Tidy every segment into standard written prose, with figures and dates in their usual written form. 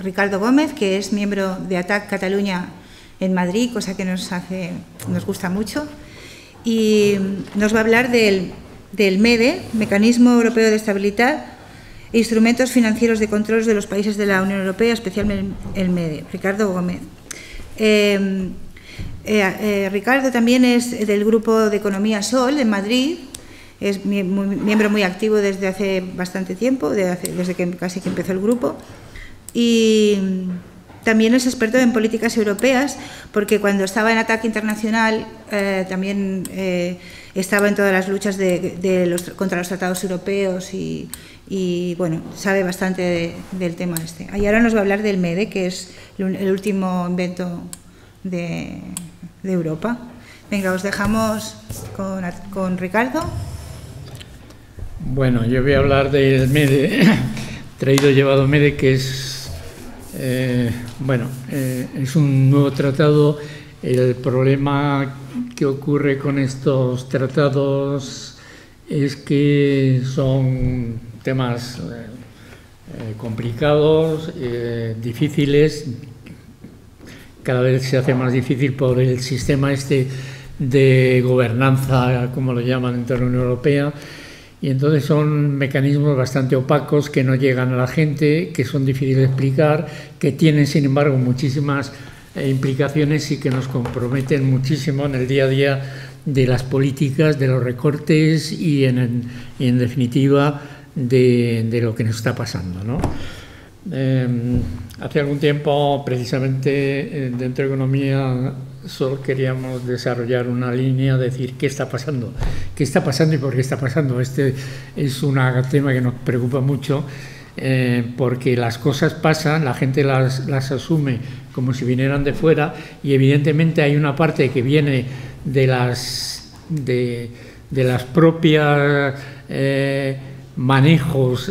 Ricardo Gómez, que es miembro de ATAC Cataluña en Madrid, cosa que nos gusta mucho, y nos va a hablar del MEDE, Mecanismo Europeo de Estabilidad, e instrumentos financieros de control de los países de la Unión Europea, especialmente el MEDE. Ricardo Gómez. Ricardo también es del Grupo de Economía Sol en Madrid, es miembro muy activo desde hace bastante tiempo, desde que casi que empezó el grupo, y también es experto en políticas europeas, porque cuando estaba en ATAC Internacional también estaba en todas las luchas contra los tratados europeos y bueno, sabe bastante del tema este. Y ahora nos va a hablar del MEDE, que es el último invento de Europa. Venga, os dejamos con Ricardo. Bueno, yo voy a hablar del MEDE, traído y llevado MEDE, que es, es un nuevo tratado. El problema que ocurre con estos tratados es que son temas complicados, difíciles. Cada vez se hace más difícil por el sistema este de gobernanza, como lo llaman dentro de la Unión Europea, y entonces son mecanismos bastante opacos que no llegan a la gente, que son difíciles de explicar, que tienen sin embargo muchísimas implicaciones y que nos comprometen muchísimo en el día a día de las políticas, de los recortes y en definitiva de lo que nos está pasando, ¿no? Hace algún tiempo, precisamente dentro de Economía Sol, queríamos desarrollar una línea, decir qué está pasando y por qué está pasando. Este es un tema que nos preocupa mucho, porque las cosas pasan, la gente las asume como si vinieran de fuera, y evidentemente hay una parte que viene de las propias manejos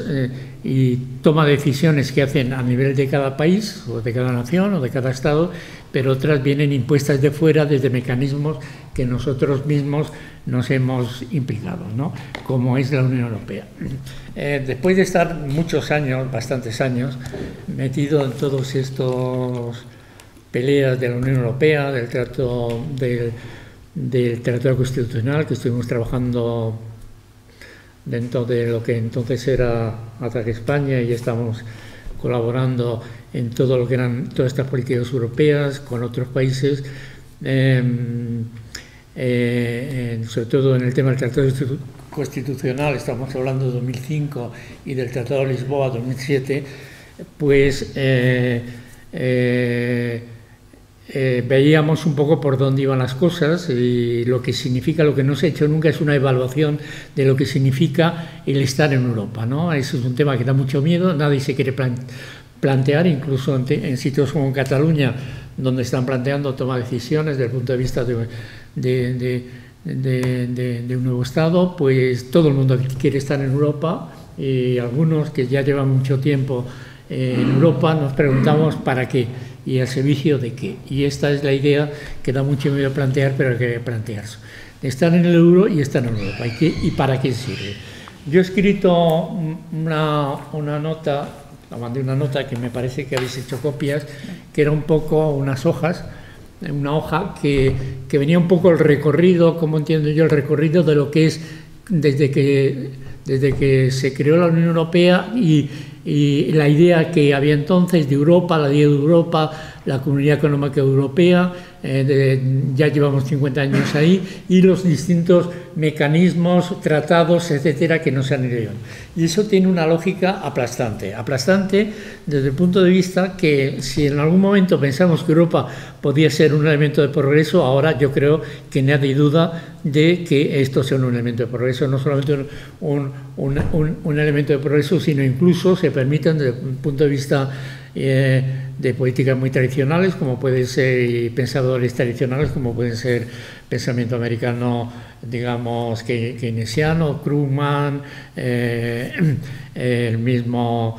y toma de decisiones que hacen a nivel de cada país o de cada nación o de cada estado, pero otras vienen impuestas de fuera desde mecanismos que nosotros mismos nos hemos implicado, ¿no? Como es la Unión Europea. Después de estar muchos años, bastantes años, metido en todos estos peleas de la Unión Europea, del Tratado Constitucional, que estuvimos trabajando dentro de lo que entonces era ATAC España, y estamos colaborando en todo lo que eran todas estas políticas europeas con otros países, sobre todo en el tema del Tratado Constitucional. Estamos hablando de 2005 y del Tratado de Lisboa 2007, pues veíamos un poco por dónde iban las cosas y lo que significa. Lo que no se ha hecho nunca es una evaluación de lo que significa el estar en Europa, ¿no? Eso es un tema que da mucho miedo, nadie se quiere plantear, incluso en sitios como Cataluña, donde están planteando tomar decisiones desde el punto de vista de un nuevo Estado, pues todo el mundo quiere estar en Europa, y algunos que ya llevan mucho tiempo en Europa nos preguntamos ¿para qué? ¿Y al servicio de qué? Y esta es la idea que da mucho miedo plantear, pero hay que plantearse. Estar en el euro y estar en Europa. ¿Y para qué sirve? Yo he escrito una nota, mandé una nota que me parece que habéis hecho copias, que era un poco unas hojas, una hoja que venía un poco el recorrido, como entiendo yo, el recorrido de lo que es desde que se creó la Unión Europea y la idea que había entonces de Europa, la idea de Europa, la Comunidad Económica Europea, ya llevamos 50 años ahí, y los distintos mecanismos, tratados, etcétera, que nos han ido llevando. Y eso tiene una lógica aplastante desde el punto de vista que si en algún momento pensamos que Europa podía ser un elemento de progreso, ahora yo creo que nadie duda de que esto sea un elemento de progreso, no solamente un elemento de progreso, sino incluso se permiten desde el punto de vista de políticas muy tradicionales, como pueden ser, y pensadores tradicionales, como pueden ser pensamiento americano, digamos, keynesiano, Krugman, el mismo,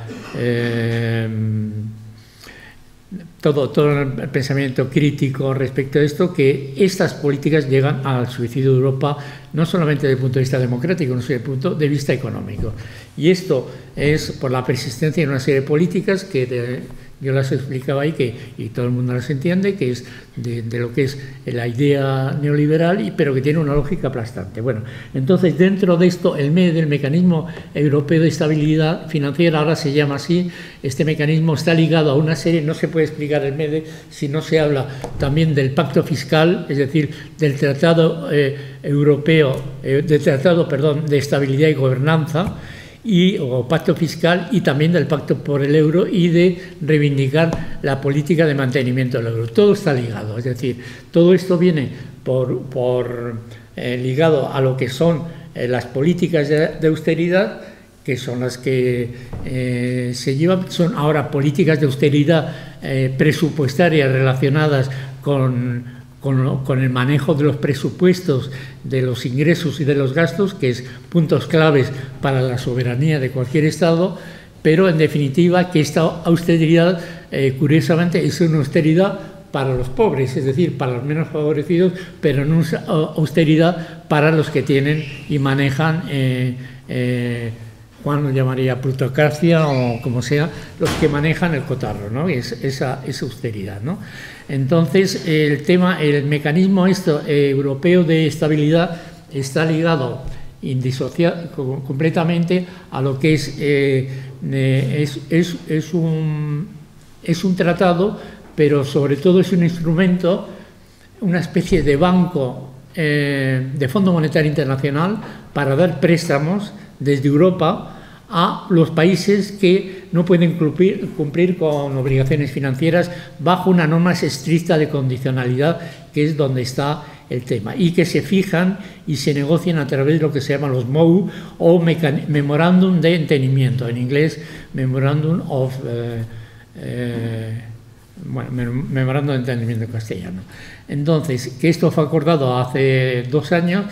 todo el pensamiento crítico respecto a esto, que estas políticas llegan al suicidio de Europa, no solamente desde el punto de vista democrático, sino desde el punto de vista económico. Y esto es por la persistencia de una serie de políticas que yo las explicaba ahí, y todo el mundo las entiende, que es de lo que es la idea neoliberal, pero que tiene una lógica aplastante. Bueno, entonces dentro de esto, el MED, el Mecanismo Europeo de Estabilidad Financiera, ahora se llama así, este mecanismo está ligado a una serie, no se puede explicar el MED si no se habla también del pacto fiscal, es decir, del Tratado de Estabilidad y Gobernanza, o pacto fiscal, y también del pacto por el euro, y de reivindicar la política de mantenimiento del euro. Todo está ligado, es decir, todo esto viene ligado a lo que son las políticas de austeridad, que son las que se llevan, son ahora políticas de austeridad presupuestarias relacionadas con el manejo de los presupuestos, de los ingresos y de los gastos, que es puntos claves para la soberanía de cualquier Estado, pero en definitiva que esta austeridad, curiosamente, es una austeridad para los pobres, es decir, para los menos favorecidos, pero no una austeridad para los que tienen y manejan, Juan lo llamaría plutocracia o como sea, los que manejan el cotarro, ¿no? Esa austeridad, ¿no? Entonces, el mecanismo europeo de estabilidad está ligado completamente a lo que es un tratado, pero sobre todo es un instrumento, una especie de banco de Fondo Monetario Internacional para dar préstamos desde Europa a los países que no pueden cumplir con obligaciones financieras bajo una norma estricta de condicionalidad, que es donde está el tema, y que se fijan y se negocian a través de lo que se llaman los MOU, o Memorándum de Entendimiento, en inglés Memorandum of... Memorándum de Entendimiento en castellano. Entonces, que esto fue acordado hace 2 años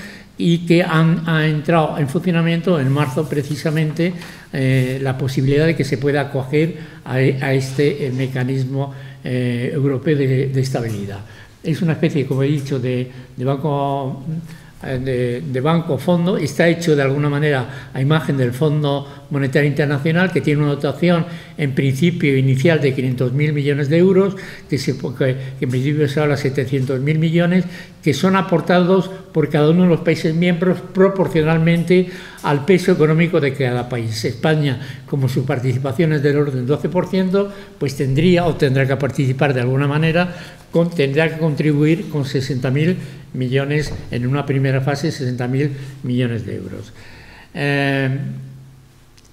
y que ha entrado en funcionamiento en marzo precisamente la posibilidad de que se pueda acoger a este mecanismo europeo de estabilidad. Es una especie, como he dicho, de banco-fondo, está hecho de alguna manera a imagen del Fondo Monetario Internacional, que tiene una dotación en principio inicial de 500.000 millones de euros, que en principio se habla de 700.000 millones, que son aportados por cada uno de los países miembros proporcionalmente al peso económico de cada país. España, como su participación es del orden del 12%, pues tendrá que participar de alguna manera, tendrá que contribuir con 60.000 millones en una primera fase, 60.000 millones de euros.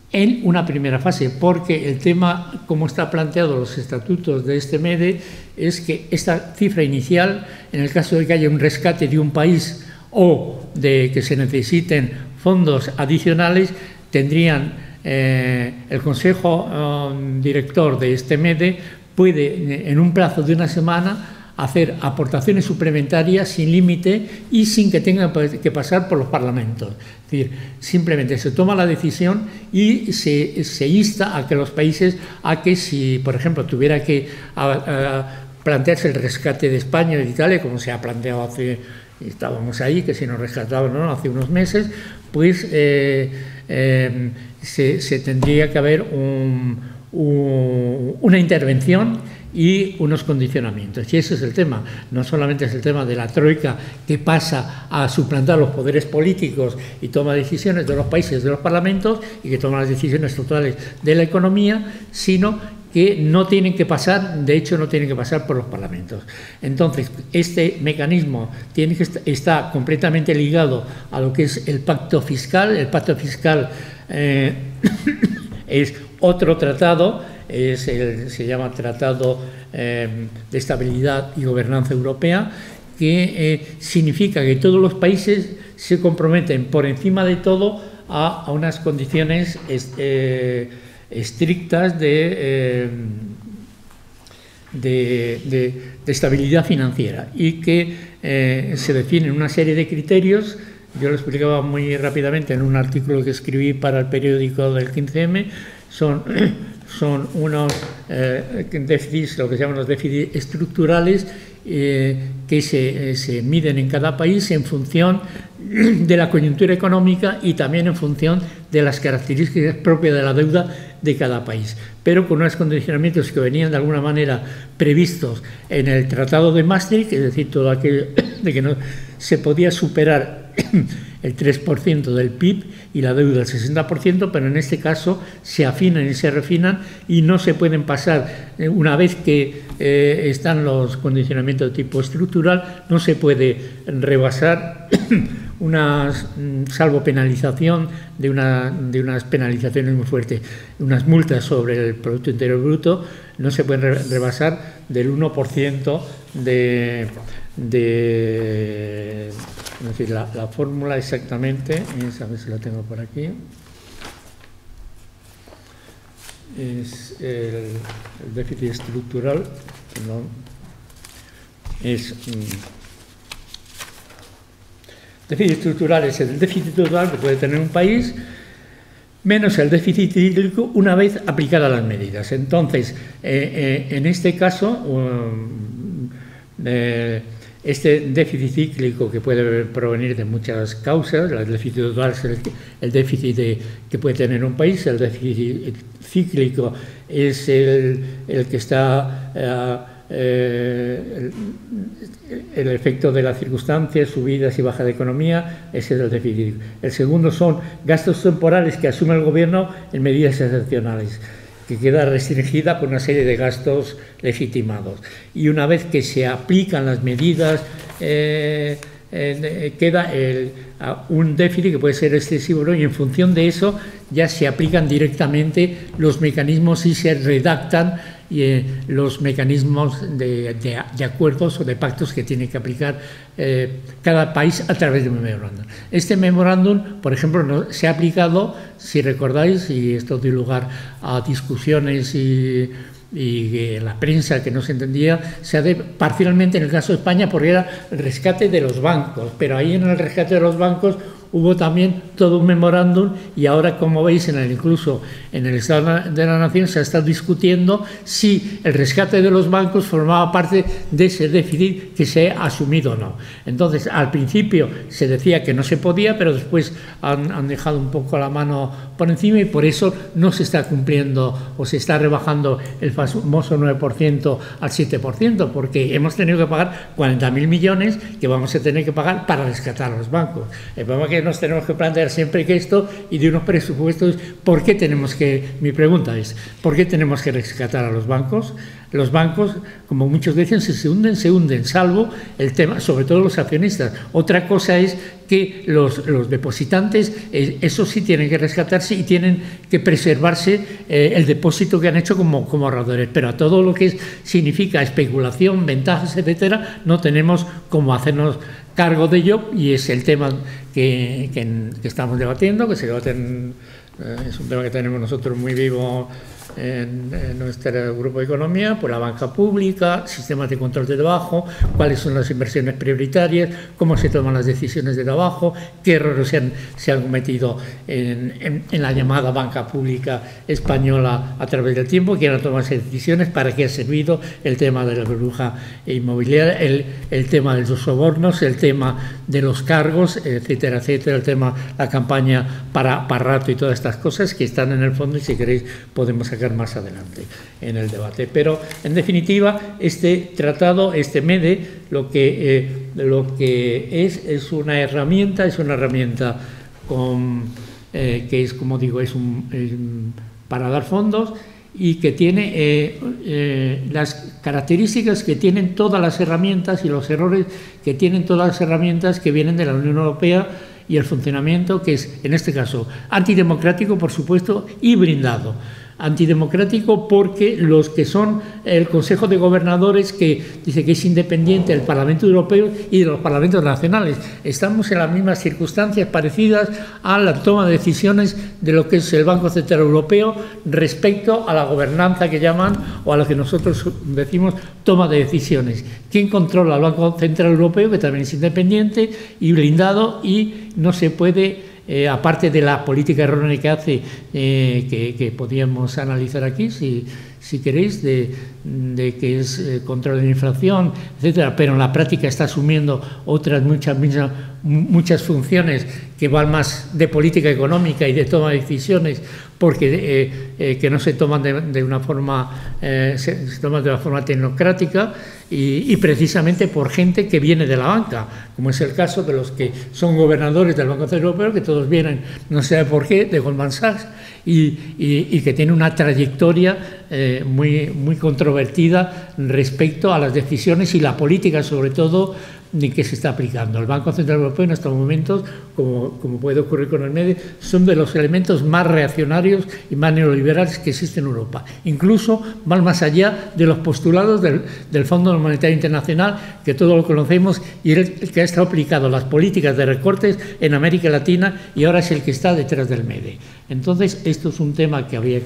En una primera fase, porque el tema, como está planteado los estatutos de este MEDE, es que esta cifra inicial, en el caso de que haya un rescate de un país o de que se necesiten fondos adicionales, tendrían el Consejo Director de este MEDE puede, en un plazo de una semana, hacer aportaciones suplementarias sin límite y sin que tengan que pasar por los parlamentos. Es decir, simplemente se toma la decisión y se insta a que los países, a que si, por ejemplo, tuviera que plantearse el rescate de España y de Italia, como se ha planteado estábamos ahí, que si nos rescataban, ¿no?, hace unos meses, pues se tendría que haber una intervención y unos condicionamientos. Y ese es el tema. No solamente es el tema de la troika, que pasa a suplantar los poderes políticos y toma decisiones de los países, de los parlamentos, y que toma las decisiones totales de la economía, sino que no tienen que pasar, de hecho no tienen que pasar por los parlamentos. Entonces, este mecanismo está completamente ligado a lo que es el pacto fiscal. El pacto fiscal es otro tratado, se llama Tratado de Estabilidad y Gobernanza Europea, que significa que todos los países se comprometen por encima de todo a unas condiciones estrictas de estabilidad financiera, y que se definen una serie de criterios. Yo lo explicaba muy rápidamente en un artículo que escribí para el periódico del 15M. Son unos déficits, lo que se llaman los déficits estructurales, que se miden en cada país en función de la coyuntura económica y también en función de las características propias de la deuda de cada país. pero con unos condicionamientos que venían de alguna manera previstos en el Tratado de Maastricht, es decir, todo aquello de que no se podía superar el 3% del PIB y la deuda el 60%, pero en este caso se afinan y se refinan y no se pueden pasar, una vez que están los condicionamientos de tipo estructural, no se puede rebasar salvo penalización de unas penalizaciones muy fuertes, unas multas sobre el Producto Interior Bruto, no se pueden rebasar del 1% es decir, la fórmula exactamente es, a ver si la tengo por aquí, es el déficit estructural, perdón, es déficit estructural es el déficit total que puede tener un país menos el déficit hídrico una vez aplicadas las medidas. Entonces, en este caso, este déficit cíclico, que puede provenir de muchas causas, el déficit total es el déficit que puede tener un país, el déficit cíclico es el que está el efecto de las circunstancias, subidas y bajas de economía, ese es el déficit. El segundo son gastos temporales que asume el gobierno en medidas excepcionales, que queda restringida por una serie de gastos legitimados. Y una vez que se aplican las medidas, queda un déficit que puede ser excesivo, ¿no? Y en función de eso ya se aplican directamente los mecanismos y se redactan los mecanismos de acuerdos o de pactos que tiene que aplicar cada país a través de un memorándum. Este memorándum, por ejemplo, se ha aplicado, si recordáis, y esto dio lugar a discusiones y la prensa que no se entendía, se hace parcialmente en el caso de España porque era el rescate de los bancos, pero ahí en el rescate de los bancos hubo también todo un memorándum y ahora, como veis, incluso en el Estado de la Nación se ha estado discutiendo si el rescate de los bancos formaba parte de ese déficit que se ha asumido o no. Entonces, al principio se decía que no se podía, pero después han dejado un poco la mano por encima y por eso no se está cumpliendo o se está rebajando el famoso 9% al 7%, porque hemos tenido que pagar 40.000 millones que vamos a tener que pagar para rescatar a los bancos. El problema que nos tenemos que plantear siempre que esto y de unos presupuestos, ¿por qué tenemos que, mi pregunta es, ¿por qué tenemos que rescatar a los bancos? Los bancos, como muchos dicen, se hunden, salvo el tema, sobre todo los accionistas. Otra cosa es que los depositantes, eso sí tienen que rescatarse y tienen que preservarse el depósito que han hecho como ahorradores, pero a todo lo que significa especulación, ventajas, etcétera, no tenemos cómo hacernos cargo de ello y es el tema que estamos debatiendo, que se debate es un tema que tenemos nosotros muy vivo en nuestro grupo de economía, por la banca pública, sistemas de control de trabajo, cuáles son las inversiones prioritarias, cómo se toman las decisiones de trabajo, qué errores se han cometido en la llamada banca pública española a través del tiempo, quién ha tomado esas decisiones, para qué ha servido el tema de la burbuja inmobiliaria, el tema de los sobornos, el tema de los cargos, etcétera, etcétera, el tema, la campaña para rato y todas estas cosas que están en el fondo y si queréis podemos sacar más adelante en el debate. Pero, en definitiva, este tratado, este MEDE, lo que es una herramienta, que es, como digo, para dar fondos y que tiene las características que tienen todas las herramientas y los errores que tienen todas las herramientas que vienen de la Unión Europea y el funcionamiento que es, en este caso, antidemocrático, por supuesto, y blindado. Antidemocrático porque los que son el Consejo de Gobernadores, que dice que es independiente del Parlamento Europeo y de los parlamentos nacionales. Estamos en las mismas circunstancias parecidas a la toma de decisiones de lo que es el Banco Central Europeo respecto a la gobernanza que llaman, o a lo que nosotros decimos toma de decisiones. ¿Quién controla el Banco Central Europeo, que también es independiente y blindado y no se puede... aparte de la política errónea que hace, que podríamos analizar aquí, si queréis, de que es control de la inflación, etcétera, pero en la práctica está asumiendo otras muchas funciones que van más de política económica y de toma de decisiones, porque que no se toman de una forma se toman de una forma tecnocrática, y precisamente por gente que viene de la banca, como es el caso de los que son gobernadores del Banco Central Europeo, que todos vienen, no sé por qué, de Goldman Sachs, y que tiene una trayectoria muy controvertida respecto a las decisiones y la política, sobre todo, que se está aplicando. El Banco Central Europeo en estos momentos, como puede ocurrir con el MEDE, son de los elementos más reaccionarios y más neoliberales que existen en Europa. Incluso van más allá de los postulados del Fondo Monetario Internacional, que todos lo conocemos, y el que ha estado aplicando las políticas de recortes en América Latina, y ahora es el que está detrás del MEDE. Entonces, esto es un tema que habría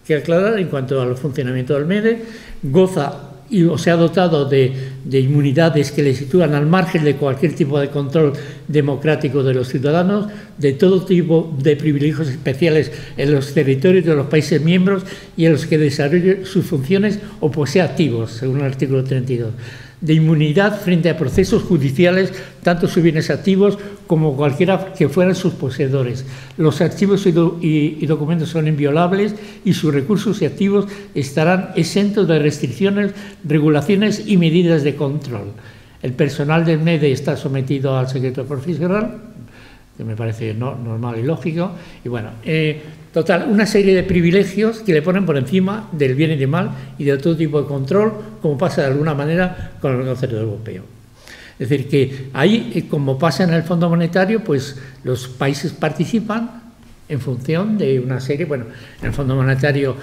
que aclarar en cuanto al funcionamiento del MEDE. Goza o se ha dotado de inmunidades que le sitúan al margen de cualquier tipo de control democrático de los ciudadanos, de todo tipo de privilegios especiales en los territorios de los países miembros y en los que desarrolle sus funciones o posee activos, según el artículo 32. De inmunidad frente a procesos judiciales, tanto sus bienes activos como cualquiera que fueran sus poseedores. Los archivos y documentos son inviolables y sus recursos y activos estarán exentos de restricciones, regulaciones y medidas de control. El personal del MEDE está sometido al secreto profesional, que me parece normal y lógico, y bueno, total, una serie de privilegios que le ponen por encima del bien y del mal y de todo tipo de control, como pasa de alguna manera con el Banco Central Europeo. Es decir, que ahí, como pasa en el Fondo Monetario, pues los países participan en función de una serie. Bueno, en el Fondo Monetario,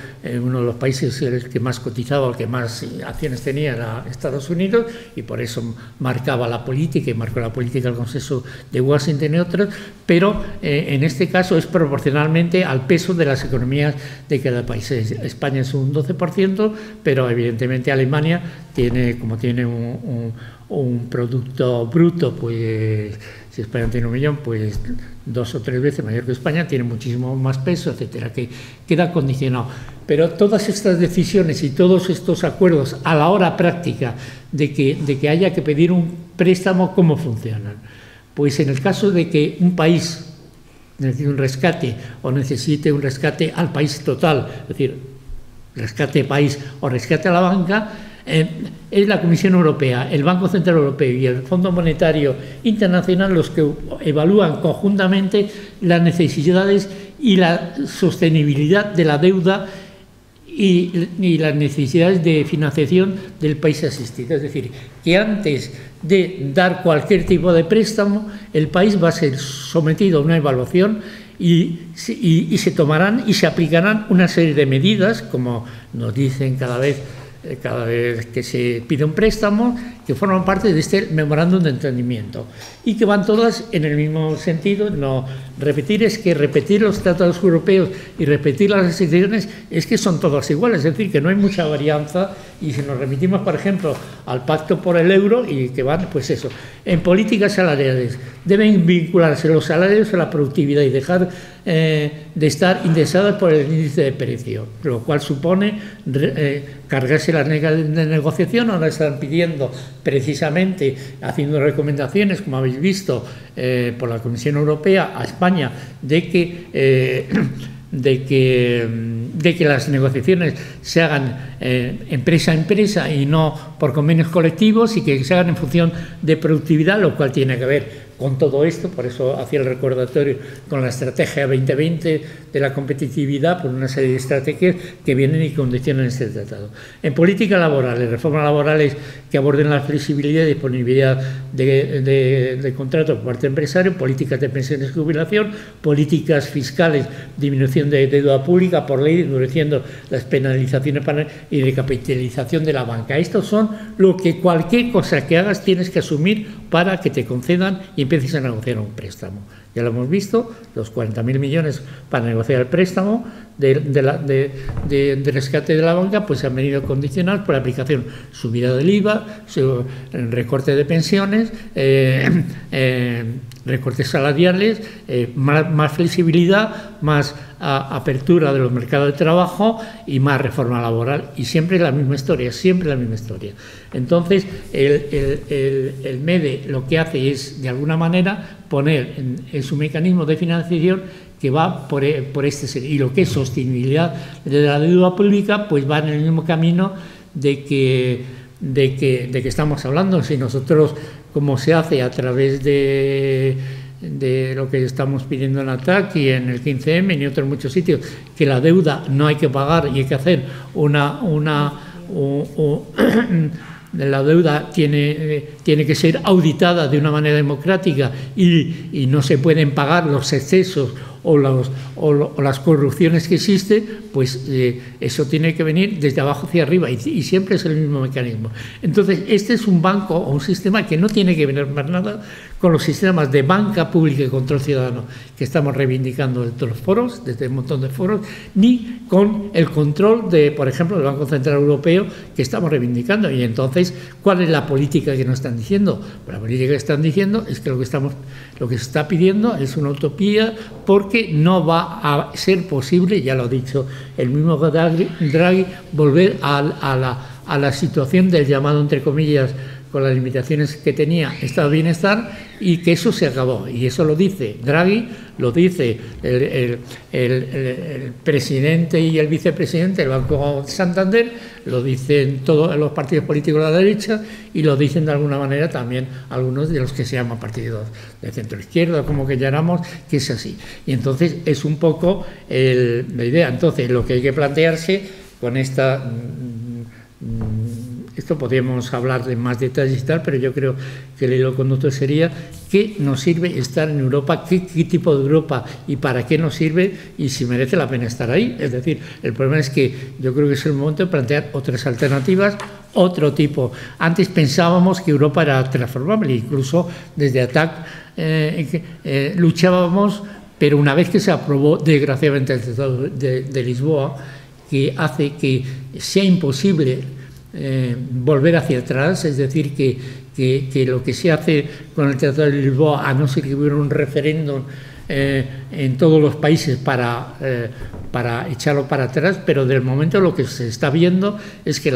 uno de los países el que más cotizaba, el que más acciones tenía, era Estados Unidos, y por eso marcaba la política, y marcó la política el Consenso de Washington y otros, pero en este caso es proporcionalmente al peso de las economías de cada país. España es un 12%, pero evidentemente Alemania tiene, como tiene un producto bruto, pues si España tiene 1 millón, pues 2 o 3 veces mayor que España, tiene muchísimo más peso, etcétera, que queda condicionado. Pero todas estas decisiones y todos estos acuerdos a la hora práctica de que haya que pedir un préstamo, ¿cómo funcionan? Pues en el caso de que un país necesite un rescate o necesite un rescate al país total, es decir, rescate país o rescate a la banca, es la Comisión Europea, el Banco Central Europeo y el Fondo Monetario Internacional los que evalúan conjuntamente las necesidades y la sostenibilidad de la deuda y las necesidades de financiación del país asistido. Es decir, que antes de dar cualquier tipo de préstamo, el país va a ser sometido a una evaluación y se tomarán y se aplicarán una serie de medidas, como nos dicen cada vez que se pide un préstamo, que forman parte de este memorándum de entendimiento y que van todas en el mismo sentido. No repetir es que repetir los tratados europeos y repetir las restricciones es que son todas iguales, es decir, que no hay mucha varianza. Y si nos remitimos, por ejemplo, al Pacto por el Euro, y que van, pues eso, en políticas salariales deben vincularse los salarios a la productividad y dejar de estar indexadas por el índice de precio, lo cual supone cargarse las de negociación. Ahora están pidiendo, precisamente haciendo recomendaciones, como habéis visto, por la Comisión Europea a España, de que las negociaciones se hagan empresa a empresa y no por convenios colectivos, y que se hagan en función de productividad, lo cual tiene que ver con todo esto. Por eso hacía el recordatorio con la estrategia 2020 de la competitividad, por una serie de estrategias que vienen y condicionan este tratado. En políticas laborales, reformas laborales que aborden la flexibilidad y disponibilidad de contratos por parte del empresario, políticas de pensiones y jubilación, políticas fiscales, disminución de deuda pública por ley, endureciendo las penalizaciones y recapitalización de la banca. Estos son lo que cualquier cosa que hagas tienes que asumir para que te concedan y empieces a negociar un préstamo. Ya lo hemos visto, los 40.000 millones para negociar el préstamo de rescate de la banca, pues han venido condicionados por la aplicación subida del IVA, recorte de pensiones, recortes salariales, más flexibilidad, más apertura de los mercados de trabajo y más reforma laboral. Y siempre la misma historia, siempre la misma historia. Entonces, el MEDE lo que hace es, de alguna manera, poner en su mecanismo de financiación que va por este, y lo que es sostenibilidad de la deuda pública, pues va en el mismo camino de que estamos hablando. Si nosotros, como se hace a través de lo que estamos pidiendo en ATAC y en el 15M y en otros muchos sitios, que la deuda no hay que pagar y hay que hacer la deuda tiene que ser auditada de una manera democrática y no se pueden pagar los excesos o las corrupciones que existen, pues eso tiene que venir desde abajo hacia arriba y siempre es el mismo mecanismo. Entonces, este es un banco o un sistema que no tiene que ver más nada con los sistemas de banca pública y control ciudadano que estamos reivindicando desde los foros, desde un montón de foros, ni con el control de, por ejemplo, del Banco Central Europeo que estamos reivindicando. Y entonces, ¿cuál es la política que nos están diciendo? Pues la política que están diciendo es que lo que se está pidiendo es una utopía, porque no va a ser posible, ya lo ha dicho el mismo Draghi, volver a la situación del llamado, entre comillas, con las limitaciones que tenía, estado de bienestar, y que eso se acabó. Y eso lo dice Draghi, lo dice el presidente y el vicepresidente del Banco Santander, lo dicen todos los partidos políticos de la derecha y lo dicen de alguna manera también algunos de los que se llaman partidos de centro-izquierda, como que llamamos, que es así. Y entonces es un poco la idea. Entonces, lo que hay que plantearse con esta... Esto podríamos hablar de más detalles y tal, pero yo creo que el hilo conductor sería qué nos sirve estar en Europa, qué tipo de Europa y para qué nos sirve y si merece la pena estar ahí. Es decir, el problema es que yo creo que es el momento de plantear otras alternativas, otro tipo. Antes pensábamos que Europa era transformable, incluso desde ATAC luchábamos, pero una vez que se aprobó desgraciadamente el Tratado de Lisboa, que hace que sea imposible volver hacia atrás, es decir, que lo que se hace con el Tratado de Lisboa, a no ser que hubiera un referéndum en todos los países para echarlo para atrás, pero del momento lo que se está viendo es que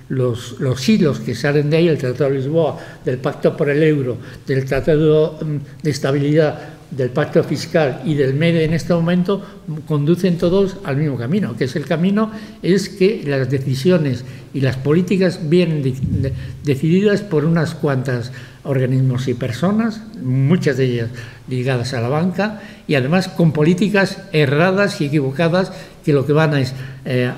los hilos que salen de ahí, el Tratado de Lisboa, del Pacto por el Euro, del Tratado de Estabilidad, del pacto fiscal y del MEDE en este momento, conducen todos al mismo camino, que es el camino es que las decisiones y las políticas vienen decididas por unas cuantas organismos y personas, muchas de ellas ligadas a la banca, y además con políticas erradas y equivocadas que lo que van es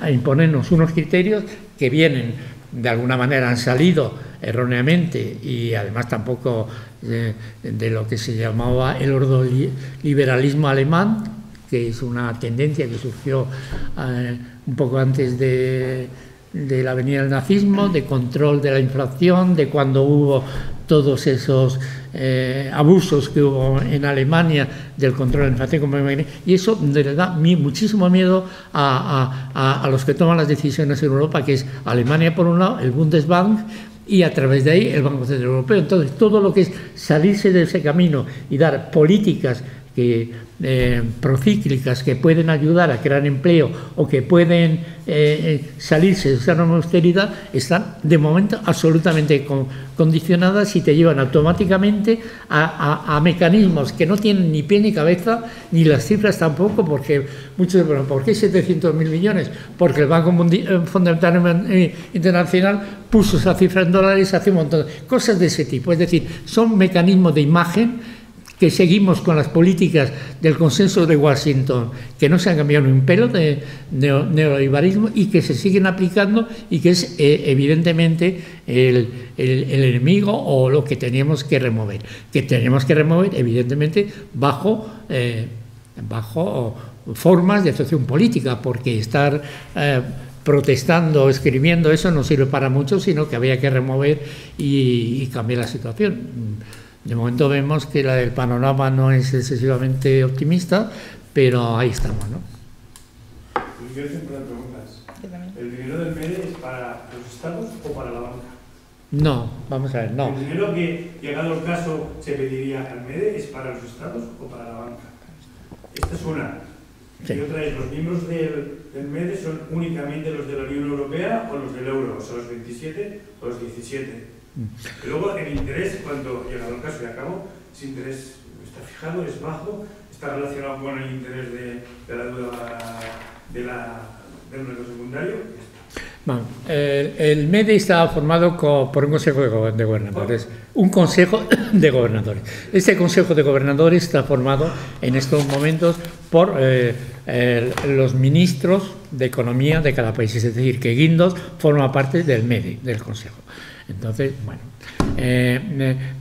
a imponernos unos criterios que vienen, de alguna manera han salido erróneamente y además tampoco de lo que se llamaba el ordoliberalismo alemán, que es una tendencia que surgió un poco antes de la venida del nazismo, de control de la inflación, de cuando hubo todos esos abusos que hubo en Alemania del control de la inflación, y eso le da muchísimo miedo a los que toman las decisiones en Europa, que es Alemania por un lado, el Bundesbank, y a través de ahí el Banco Central Europeo. Entonces, todo lo que es salirse de ese camino y dar políticas procíclicas que pueden ayudar a crear empleo o que pueden salirse de esa norma de austeridad, están de momento absolutamente condicionadas y te llevan automáticamente a mecanismos que no tienen ni pie ni cabeza, ni las cifras tampoco, porque muchos dicen, ¿por qué 700.000 millones? Porque el Banco Monetario Internacional puso esa cifra en dólares hace un montón de cosas de ese tipo. Es decir, son mecanismos de imagen que seguimos con las políticas del consenso de Washington, que no se han cambiado ni un pelo de neoliberalismo y que se siguen aplicando y que es evidentemente el enemigo o lo que teníamos que remover. Que tenemos que remover evidentemente bajo formas de acción política, porque estar protestando, escribiendo, eso no sirve para mucho, sino que había que remover y cambiar la situación. De momento vemos que el panorama no es excesivamente optimista, pero ahí estamos, ¿no? Yo quiero hacer unas preguntas. ¿El dinero del MEDE es para los estados o para la banca? No, vamos a ver, no. ¿El dinero que, llegado el caso, se pediría al MEDE es para los estados o para la banca? Esta es una. Sí. Y otra es, los miembros del MEDE son únicamente los de la Unión Europea o los del euro, o sea, los 27 o los 17. Y luego el interés, cuando llegado el caso y acabo, ese interés está fijado, es bajo, está relacionado con el interés de la deuda del mercado secundario. Bueno, el MEDE está formado por un consejo de gobernadores. Un consejo de gobernadores. Este consejo de gobernadores está formado en estos momentos por los ministros de economía de cada país. Es decir, que Guindos forma parte del MEDE, del consejo. Entonces, bueno.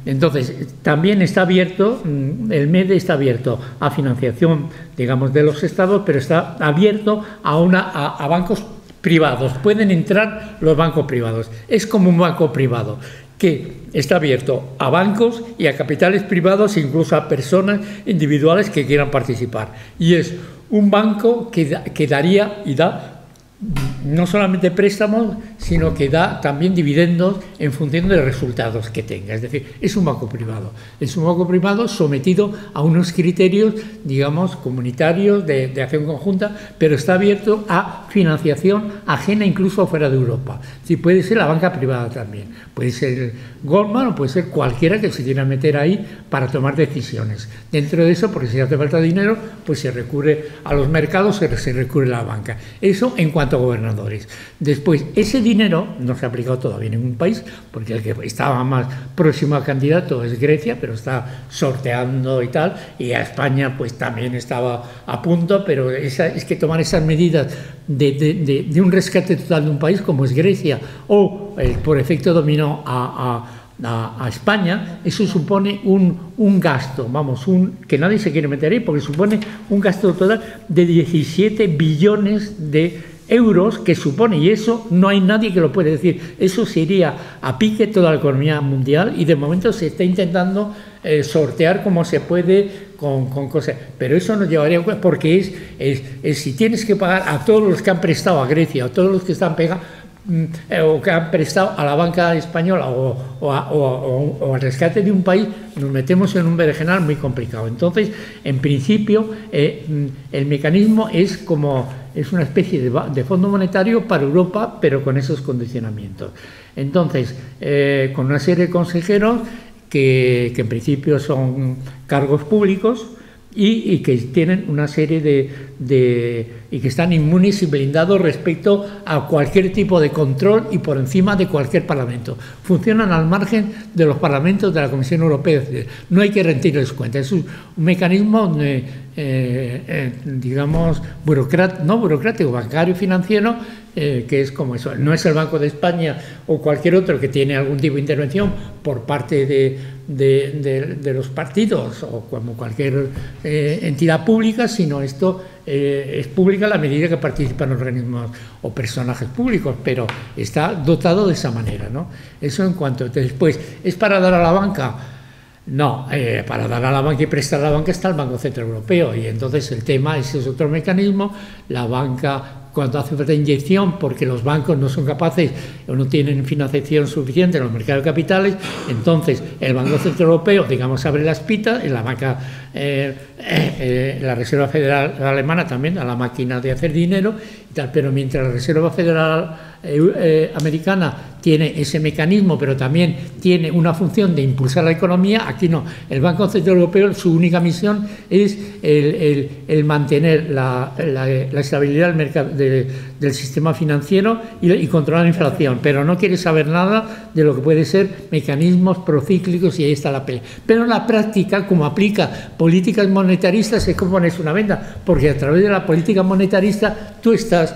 Entonces, también está abierto, el MEDE está abierto a financiación, digamos, de los estados, pero está abierto a bancos privados. Pueden entrar los bancos privados. Es como un banco privado que está abierto a bancos y a capitales privados, incluso a personas individuales que quieran participar. Y es un banco que daría y da no solamente préstamos, sino que da también dividendos en función de los resultados que tenga. Es decir, es un banco privado. Es un banco privado sometido a unos criterios, digamos, comunitarios de acción conjunta, pero está abierto a financiación ajena incluso fuera de Europa. Sí, puede ser la banca privada también. Puede ser Goldman o puede ser cualquiera que se quiera meter ahí para tomar decisiones. Dentro de eso, porque si hace falta dinero, pues se recurre a los mercados, se recurre a la banca. Eso en cuanto a gobernadores. Después, ese dinero no se ha aplicado todavía en ningún país, porque el que estaba más próximo a candidato es Grecia, pero está sorteando y tal, y a España pues también estaba a punto, pero es que tomar esas medidas de un rescate total de un país como es Grecia, o por efecto dominó a España, eso supone un gasto, vamos, que nadie se quiere meter ahí, porque supone un gasto total de 17 billones de euros que supone, y eso no hay nadie que lo puede decir. Eso se iría a pique toda la economía mundial, y de momento se está intentando sortear como se puede con cosas, pero eso nos llevaría a cuenta, porque es si tienes que pagar a todos los que han prestado a Grecia, a todos los que están pegados o que han prestado a la banca española o al rescate de un país, nos metemos en un berenjenal muy complicado. Entonces, en principio, el mecanismo es una especie de fondo monetario para Europa, pero con esos condicionamientos. Entonces, con una serie de consejeros que en principio son cargos públicos, y que tienen una serie y que están inmunes y blindados respecto a cualquier tipo de control y por encima de cualquier parlamento. Funcionan al margen de los parlamentos de la Comisión Europea. No hay que rendirles cuentas. Es un mecanismo, digamos, no burocrático, bancario y financiero, que es como eso. No es el Banco de España o cualquier otro que tiene algún tipo de intervención por parte de los partidos o como cualquier entidad pública, sino esto es pública a la medida que participan organismos o personajes públicos, pero está dotado de esa manera, ¿no? Eso en cuanto. Después, ¿es para dar a la banca? No, para dar a la banca y prestar a la banca está el Banco Central Europeo, y entonces el tema ese es otro mecanismo. La banca, cuando hace falta inyección, porque los bancos no son capaces o no tienen financiación suficiente en los mercados de capitales, entonces el Banco Central Europeo, digamos, abre las pitas, en la banca, la Reserva Federal Alemana también, a la máquina de hacer dinero y tal, pero mientras la Reserva Federal Americana tiene ese mecanismo, pero también tiene una función de impulsar la economía, aquí no. El Banco Central Europeo, su única misión es el mantener la estabilidad del mercado, del sistema financiero y controlar la inflación, pero no quiere saber nada de lo que puede ser mecanismos procíclicos, y ahí está la pelea. Pero en la práctica, como aplica políticas monetaristas, es como pones una venda, porque a través de la política monetarista tú estás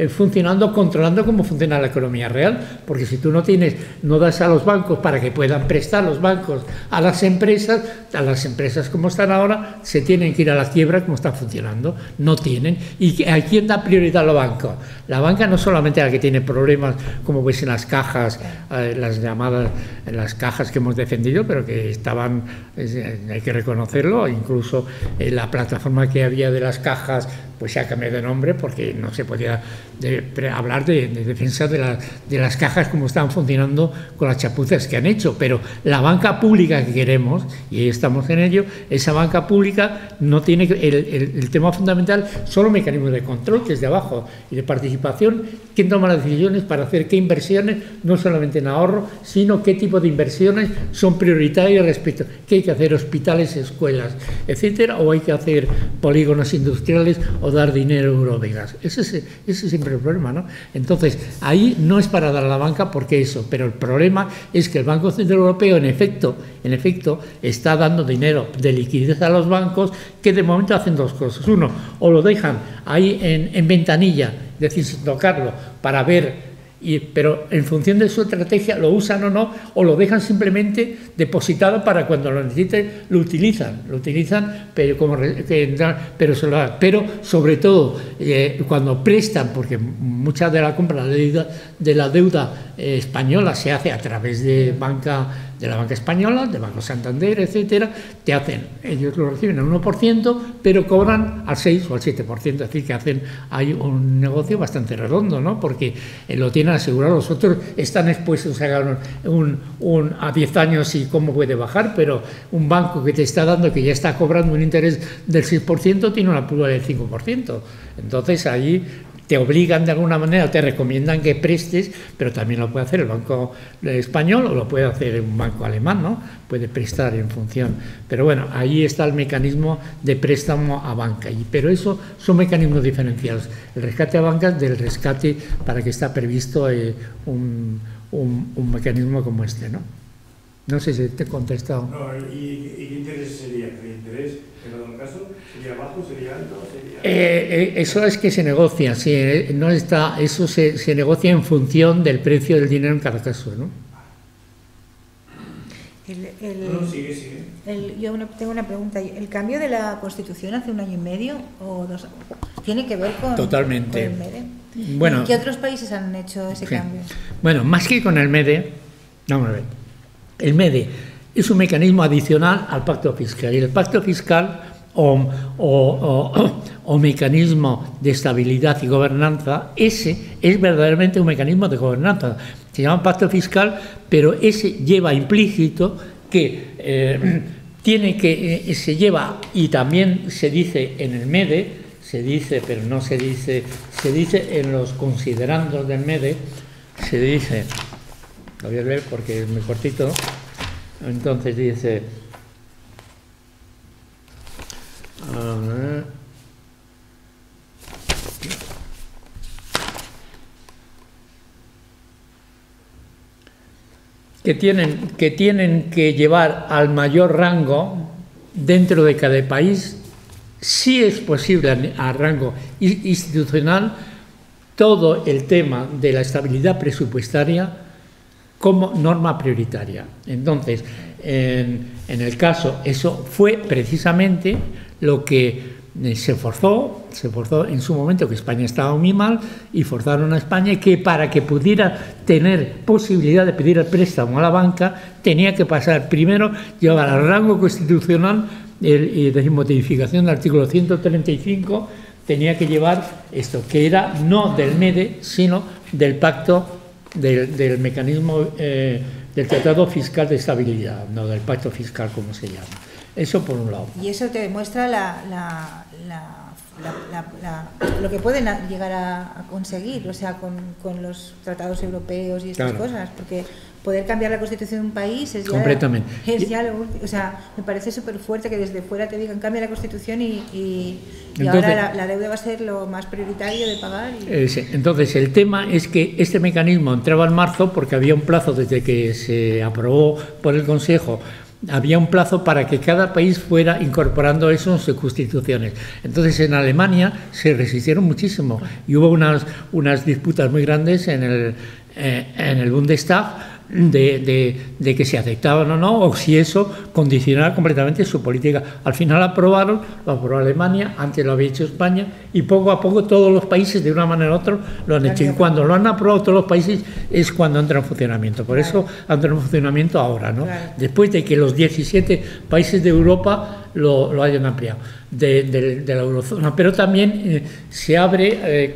funcionando, controlando cómo funciona la economía real, porque si tú no das a los bancos para que puedan prestar los bancos a las empresas como están ahora, se tienen que ir a la quiebra como están funcionando, no tienen. ¿Y a quién da prioridad la banca? La banca no solamente la que tiene problemas, como ves en las cajas, las cajas que hemos defendido, pero que estaban, hay que reconocerlo, incluso la plataforma que había de las cajas pues se ha cambiado de nombre porque no se podía hablar de defensa de las cajas como estaban funcionando con las chapuzas que han hecho, pero la banca pública que queremos, y ahí estamos en ello, esa banca pública no tiene el tema fundamental, solo mecanismos de control, que es de abajo, y de participación, quién toma las decisiones para hacer qué inversiones, no solamente en ahorro, sino qué tipo de inversiones son prioritarias respecto, qué hay que hacer, hospitales, escuelas, etcétera, o hay que hacer polígonos industriales o dar dinero a Eurovegas. Ese es siempre el problema, ¿no? Entonces, ahí no es para dar a la banca porque eso, pero el problema es que el Banco Central Europeo, en efecto, está dando dinero de liquidez a los bancos que de momento hacen dos cosas. Uno, o lo dejan ahí en ventanilla, es decir, sin tocarlo, para ver, pero en función de su estrategia lo usan o no, o lo dejan simplemente depositado para cuando lo necesiten lo utilizan, pero sobre todo cuando prestan, porque mucha de la compra de la deuda española se hace a través de la banca española, de Banco Santander, etcétera, ellos lo reciben al 1%, pero cobran al 6 o al 7%, es decir, que hay un negocio bastante redondo, ¿no? Porque lo tienen asegurado, los otros están expuestos a ganar a 10 años y cómo puede bajar, pero un banco que te está dando, que ya está cobrando un interés del 6%, tiene una plusvalía del 5%. Entonces, ahí te obligan de alguna manera, te recomiendan que prestes, pero también lo puede hacer el Banco Español o lo puede hacer un banco alemán, ¿no? Puede prestar en función. Pero bueno, ahí está el mecanismo de préstamo a banca. Pero eso son mecanismos diferenciados. El rescate a bancas del rescate para que está previsto un mecanismo como este, ¿no? No sé si te he contestado. No, ¿y qué interés sería? ¿Qué interés en todo caso? ¿Sería bajo? ¿Sería alto? Eso es que se negocia, eso se negocia en función del precio del dinero en cada caso, ¿no? Sigue. Yo tengo una pregunta. ¿El cambio de la Constitución hace 1 año y medio o 2 tiene que ver con, Totalmente. con el MEDE? Bueno, ¿Qué otros países han hecho ese cambio? Bueno, más que con el MEDE, vamos a ver, el MEDE es un mecanismo adicional al pacto fiscal, y el pacto fiscal o mecanismo de estabilidad y gobernanza, ese es verdaderamente un mecanismo de gobernanza. Se llama pacto fiscal, pero ese lleva implícito que se lleva, y también se dice en el MEDE, pero no se dice en los considerandos del MEDE, se dice, lo voy a leer porque es muy cortito, entonces dice... que tienen que llevar al mayor rango dentro de cada país, si es posible a rango institucional, todo el tema de la estabilidad presupuestaria como norma prioritaria. Entonces, en el caso, eso fue precisamente lo que se forzó en su momento, que España estaba muy mal, y forzaron a España que para que pudiera tener posibilidad de pedir el préstamo a la banca, tenía que pasar primero, llevar al rango constitucional y de modificación del artículo 135, tenía que llevar esto, que era no del MEDE, sino del pacto, del mecanismo del Tratado Fiscal de Estabilidad, no del pacto fiscal como se llama. Eso por un lado. Y eso te demuestra lo que pueden llegar a conseguir, o sea, con los tratados europeos y estas cosas, porque poder cambiar la constitución de un país es ya... Completamente. Es ya lo último, o sea, me parece súper fuerte que desde fuera te digan cambia la constitución y entonces, ahora la deuda va a ser lo más prioritario de pagar. Sí. Entonces, el tema es que este mecanismo entraba en marzo porque había un plazo desde que se aprobó por el Consejo. Había un plazo para que cada país fuera incorporando eso en sus constituciones. Entonces, en Alemania se resistieron muchísimo y hubo unas disputas muy grandes en el Bundestag de que se aceptaban o no, o si eso condicionaba completamente su política. Al final lo aprobó Alemania, antes lo había hecho España, y poco a poco todos los países de una manera u otra lo han hecho. Y cuando lo han aprobado todos los países es cuando entra en funcionamiento. Por eso entra en funcionamiento ahora, ¿no? Después de que los 17 países de Europa lo hayan ampliado, de la eurozona. Pero también se abre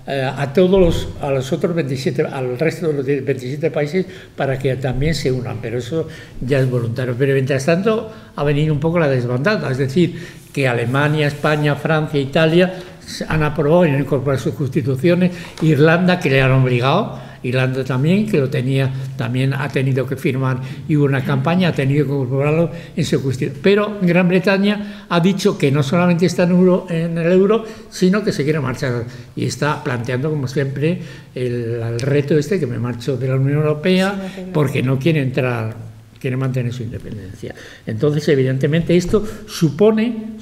a los otros 27, al resto de los 27 países para que también se unan, pero eso ya es voluntario. Pero mientras tanto ha venido un poco la desbandada, es decir, que Alemania, España, Francia, Italia han aprobado y han incorporado sus constituciones, Irlanda, que le han obligado, Irlanda también, que también ha tenido que firmar, y hubo una campaña, ha tenido que incorporarlo en su cuestión. Pero Gran Bretaña ha dicho que no solamente está en el euro, sino que se quiere marchar, y está planteando, como siempre, el reto que me marcho de la Unión Europea porque no quiere entrar, quiere mantener su independencia. Entonces, evidentemente, esto supone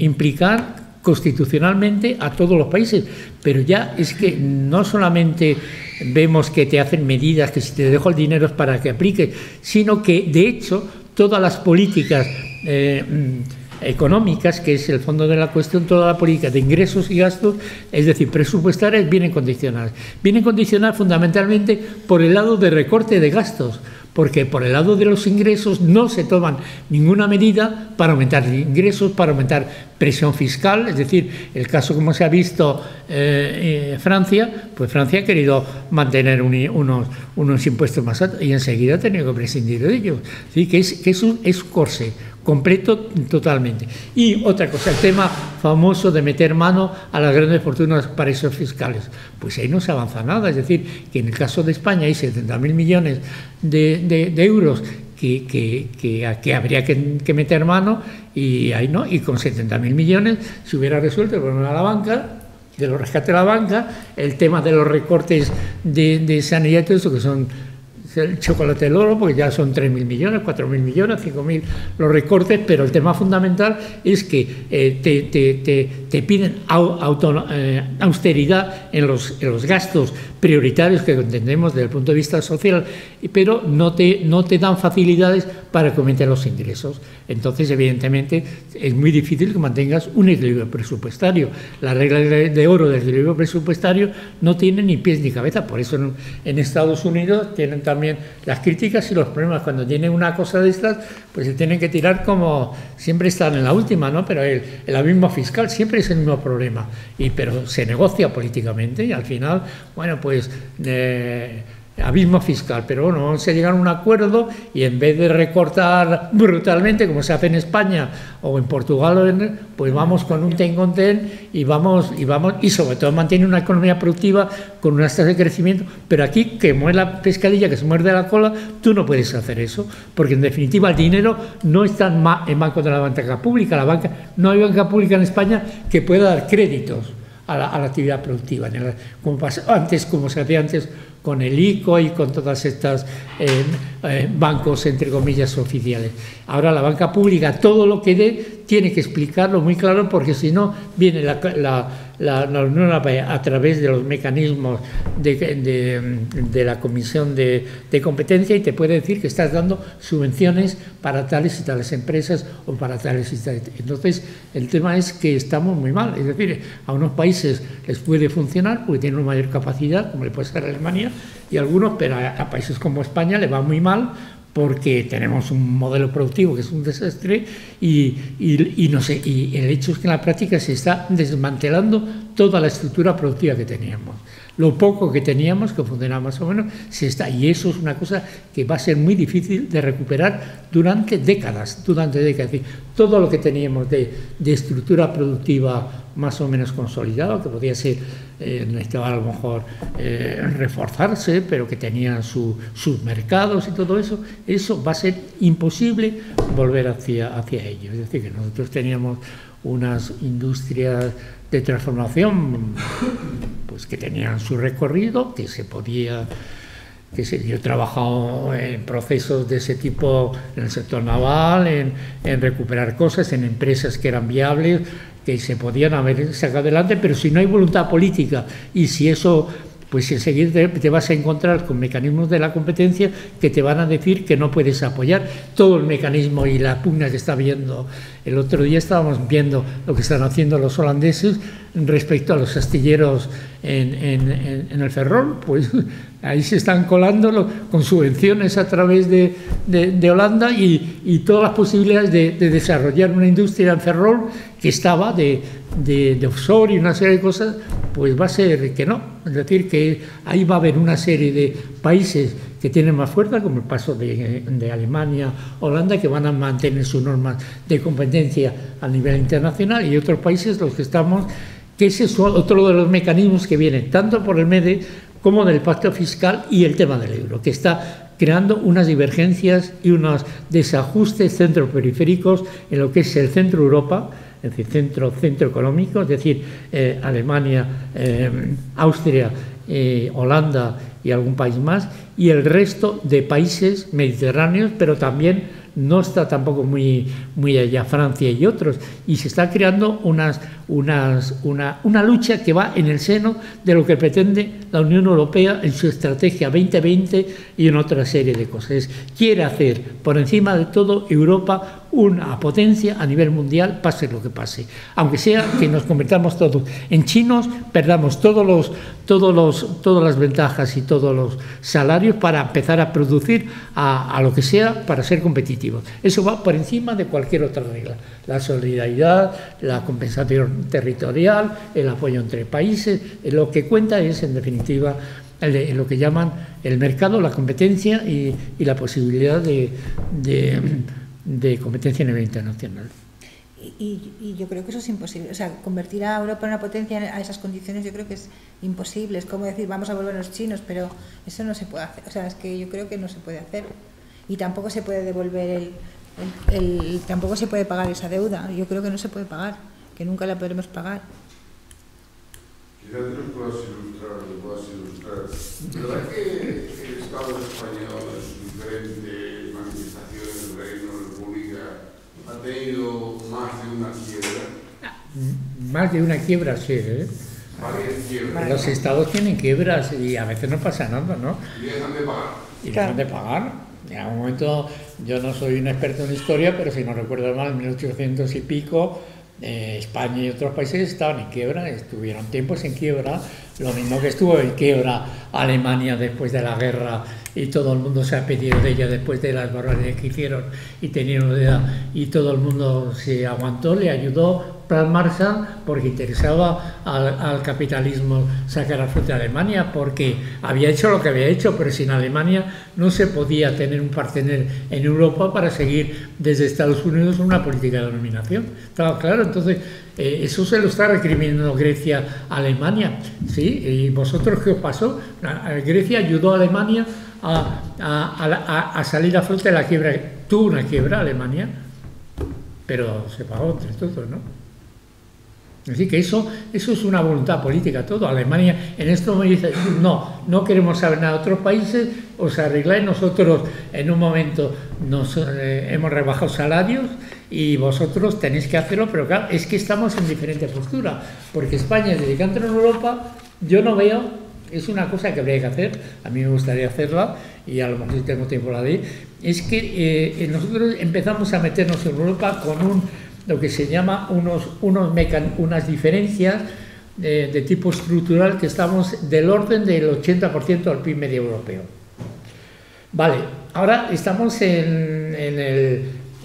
implicar constitucionalmente a todos los países, pero ya es que no solamente vemos que te hacen medidas, que si te dejo el dinero es para que apliques, sino que de hecho todas las políticas económicas, que es el fondo de la cuestión, toda la política de ingresos y gastos, es decir, presupuestarias, vienen condicionadas fundamentalmente por el lado de recorte de gastos, porque por el lado de los ingresos no se toman ninguna medida para aumentar ingresos, para aumentar presión fiscal. Es decir, el caso como se ha visto Francia, pues Francia ha querido mantener unos impuestos más altos y enseguida ha tenido que prescindir de ellos. Así que es un corsé completo totalmente. Y otra cosa, el tema famoso de meter mano a las grandes fortunas, paraísos fiscales, pues ahí no se avanza nada. Es decir, que en el caso de España hay 70.000 millones de euros que habría que meter mano, y ahí no, y con 70.000 millones se hubiera resuelto el problema de la banca, de los rescates de la banca, el tema de los recortes de sanidad y todo eso, que son el chocolate del oro, porque ya son 3.000 millones, 4.000 millones, 5.000 los recortes, pero el tema fundamental es que te piden austeridad en los gastos prioritarios que entendemos desde el punto de vista social, pero no te dan facilidades para que aumenten los ingresos. Entonces, evidentemente, es muy difícil que mantengas un equilibrio presupuestario. La regla de oro del equilibrio presupuestario no tiene ni pies ni cabeza. Por eso en Estados Unidos tienen también las críticas y los problemas. Cuando tienen una cosa de estas, pues se tienen que tirar, como siempre están en la última, ¿no? Pero el abismo fiscal siempre es el mismo problema. Pero se negocia políticamente y al final, bueno, pues abismo fiscal, pero bueno, vamos a llegar a un acuerdo, y en vez de recortar brutalmente como se hace en España o en Portugal, pues vamos con un ten con ten y sobre todo mantiene una economía productiva con unas tasas de crecimiento. Pero aquí, que muere la pescadilla que se muerde la cola, tú no puedes hacer eso, porque en definitiva el dinero no está en manos de la banca pública. No hay banca pública en España que pueda dar créditos a la actividad productiva, como se hacía antes con el ICO y con todas estas bancos, entre comillas, oficiales. Ahora la banca pública, todo lo que dé, tiene que explicarlo muy claro, porque si no, viene la Unión Europea a través de los mecanismos de la Comisión de Competencia, y te puede decir que estás dando subvenciones para tales y tales empresas o para tales y tales. Entonces, el tema es que estamos muy mal. Es decir, a unos países les puede funcionar porque tienen una mayor capacidad, como le puede ser a Alemania, y algunos, pero a países como España le va muy mal, porque tenemos un modelo productivo que es un desastre, y el hecho es que en la práctica se está desmantelando toda la estructura productiva que teníamos. Lo poco que teníamos, que funcionaba más o menos, y eso es una cosa que va a ser muy difícil de recuperar durante décadas. Todo lo que teníamos de estructura productiva más o menos consolidado, que podía ser, necesitaba a lo mejor reforzarse, pero que tenía sus mercados y todo eso va a ser imposible volver hacia ello. Es decir, que nosotros teníamos unas industrias de transformación pues que tenían su recorrido, que se podía... Yo he trabajado en procesos de ese tipo en el sector naval, en recuperar cosas, en empresas que eran viables, que se podían haber sacado adelante, pero si no hay voluntad política y si eso pues enseguida te vas a encontrar con mecanismos de la competencia que te van a decir que no puedes apoyar todo el mecanismo y la pugna que está viendo. El otro día estábamos viendo lo que están haciendo los holandeses respecto a los astilleros en el Ferrol, pues ahí se están colando con subvenciones a través de Holanda y todas las posibilidades de desarrollar una industria en Ferrol que estaba de offshore y una serie de cosas, pues va a ser que no. Es decir, que ahí va a haber una serie de países que tienen más fuerza, como el caso de Alemania, Holanda, que van a mantener sus normas de competencia a nivel internacional, y otros países, los que estamos, que ese es otro de los mecanismos que vienen tanto por el MEDE como del pacto fiscal y el tema del euro, que está creando unas divergencias y unos desajustes centroperiféricos en lo que es el centro Europa, es decir, centro económico, es decir, Alemania, Austria, Holanda y algún país más, y el resto de países mediterráneos, pero también no está tampoco muy allá Francia y otros, y se está creando una lucha que va en el seno de lo que pretende la Unión Europea en su estrategia 2020 y en otra serie de cosas. Quiere hacer, por encima de todo, Europa una potencia a nivel mundial, pase lo que pase, aunque sea que nos convertamos todos en chinos, perdamos todas las ventajas y todos los salarios para empezar a producir a lo que sea para ser competitivos. Eso va por encima de cualquier otra regla. La solidaridad, la compensación territorial, el apoyo entre países, lo que cuenta es, en definitiva, lo que llaman el mercado, la competencia y la posibilidad de competencia a nivel internacional. Y yo creo que eso es imposible. O sea, convertir a Europa en una potencia a esas condiciones yo creo que es imposible. Es como decir, vamos a volver a los chinos, pero eso no se puede hacer. O sea, es que yo creo que no se puede hacer. Y tampoco se puede devolver tampoco se puede pagar esa deuda. Yo creo que no se puede pagar, que nunca la podremos pagar. Quizá te lo puedas ilustrar. ¿Verdad que el Estado español, en sus diferentes manifestaciones, Reino, República, ha tenido más de una quiebra? Más de una quiebra, sí, ¿eh? Varias quiebras. Los estados tienen quiebras y a veces no pasa nada, ¿no? Y dejan de pagar. Y dejan de pagar. En algún momento, yo no soy un experto en historia, pero si no recuerdo mal, en 1800 y pico, España y otros países estaban en quiebra, estuvieron tiempos en quiebra, lo mismo que estuvo en quiebra Alemania después de la guerra y todo el mundo se ha pedido de ella después de las barbaridades que hicieron y tenían una idea, y todo el mundo se aguantó, le ayudó Plan Marshall porque interesaba al capitalismo sacar a flote a Alemania, porque había hecho lo que había hecho, pero sin Alemania no se podía tener un partener en Europa para seguir desde Estados Unidos una política de dominación. Estaba claro, entonces eso se lo está recriminando Grecia a Alemania, ¿sí? ¿Y vosotros qué os pasó? Grecia ayudó a Alemania a salir a flote de la quiebra. Tuvo una quiebra Alemania, pero se pagó entre todos, ¿no? Así que eso es una voluntad política todo. Alemania en esto me dice, no queremos saber nada de otros países, os arregláis, nosotros en un momento nos hemos rebajado salarios y vosotros tenéis que hacerlo, pero claro, es que estamos en diferente postura, porque España, desde que entra en Europa, yo no veo, es una cosa que habría que hacer, a mí me gustaría hacerla, y a lo mejor si tengo tiempo la de, es que nosotros empezamos a meternos en Europa con lo que se llama unas diferencias de tipo estructural que estamos del orden del 80% del PIB medio europeo. Vale, ahora estamos en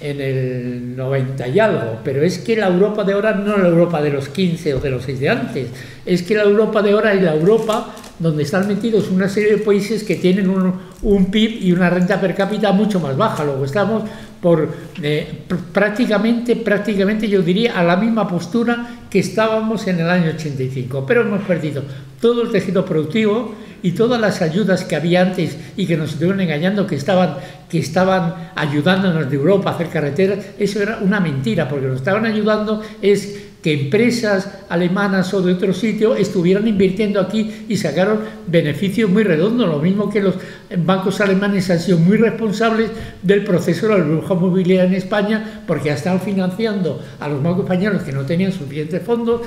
el 90 y algo, pero es que la Europa de ahora no es la Europa de los 15 o de los 6 de antes, es que la Europa de ahora es la Europa donde están metidos una serie de países que tienen un PIB y una renta per cápita mucho más baja. Luego estamos prácticamente yo diría a la misma postura que estábamos en el año 85, pero hemos perdido todo el tejido productivo y todas las ayudas que había antes y que nos estuvieron engañando, que estaban ayudándonos de Europa a hacer carreteras. Eso era una mentira, porque nos estaban ayudando es que empresas alemanas o de otro sitio estuvieran invirtiendo aquí y sacaron beneficios muy redondos, lo mismo que los bancos alemanes han sido muy responsables del proceso de la burbuja inmobiliaria en España, porque están financiando a los bancos españoles que no tenían suficientes fondos,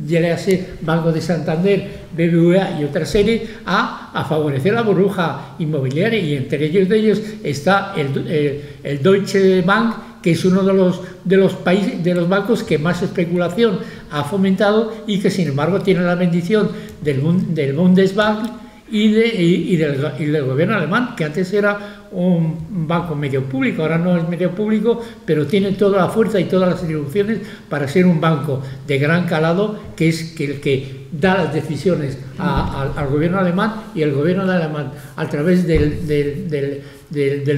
llegue a ser Banco de Santander, BBVA y otra serie, a favorecer la burbuja inmobiliaria, y entre ellos está el Deutsche Bank, que es uno de los bancos que más especulación ha fomentado y que sin embargo tiene la bendición del Bundesbank y del gobierno alemán, que antes era un banco medio público, ahora no es medio público, pero tiene toda la fuerza y todas las atribuciones para ser un banco de gran calado, que es el que da las decisiones al gobierno alemán, y el gobierno alemán, a través del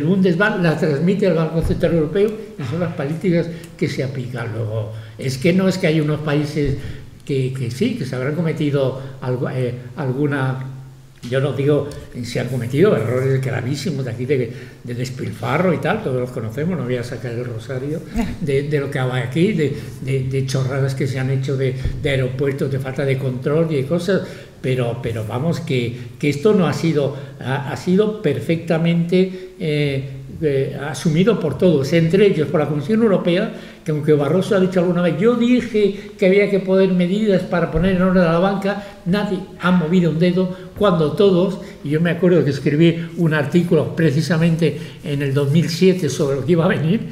Bundesbank, las transmite al Banco Central Europeo, y son las políticas que se aplican. Luego, es que no es que hay unos países que sí, que se habrán cometido alguna... Yo no digo, se han cometido errores gravísimos de aquí de despilfarro y tal, todos los conocemos, no voy a sacar el rosario de lo que hay aquí, de chorradas que se han hecho de aeropuertos, de falta de control y de cosas, pero vamos, que esto no ha sido perfectamente asumido por todos, entre ellos por la Comisión Europea, que aunque Barroso ha dicho alguna vez, yo dije que había que poner medidas para poner en orden a la banca, nadie ha movido un dedo, cuando todos, y yo me acuerdo que escribí un artículo precisamente en el 2007 sobre lo que iba a venir,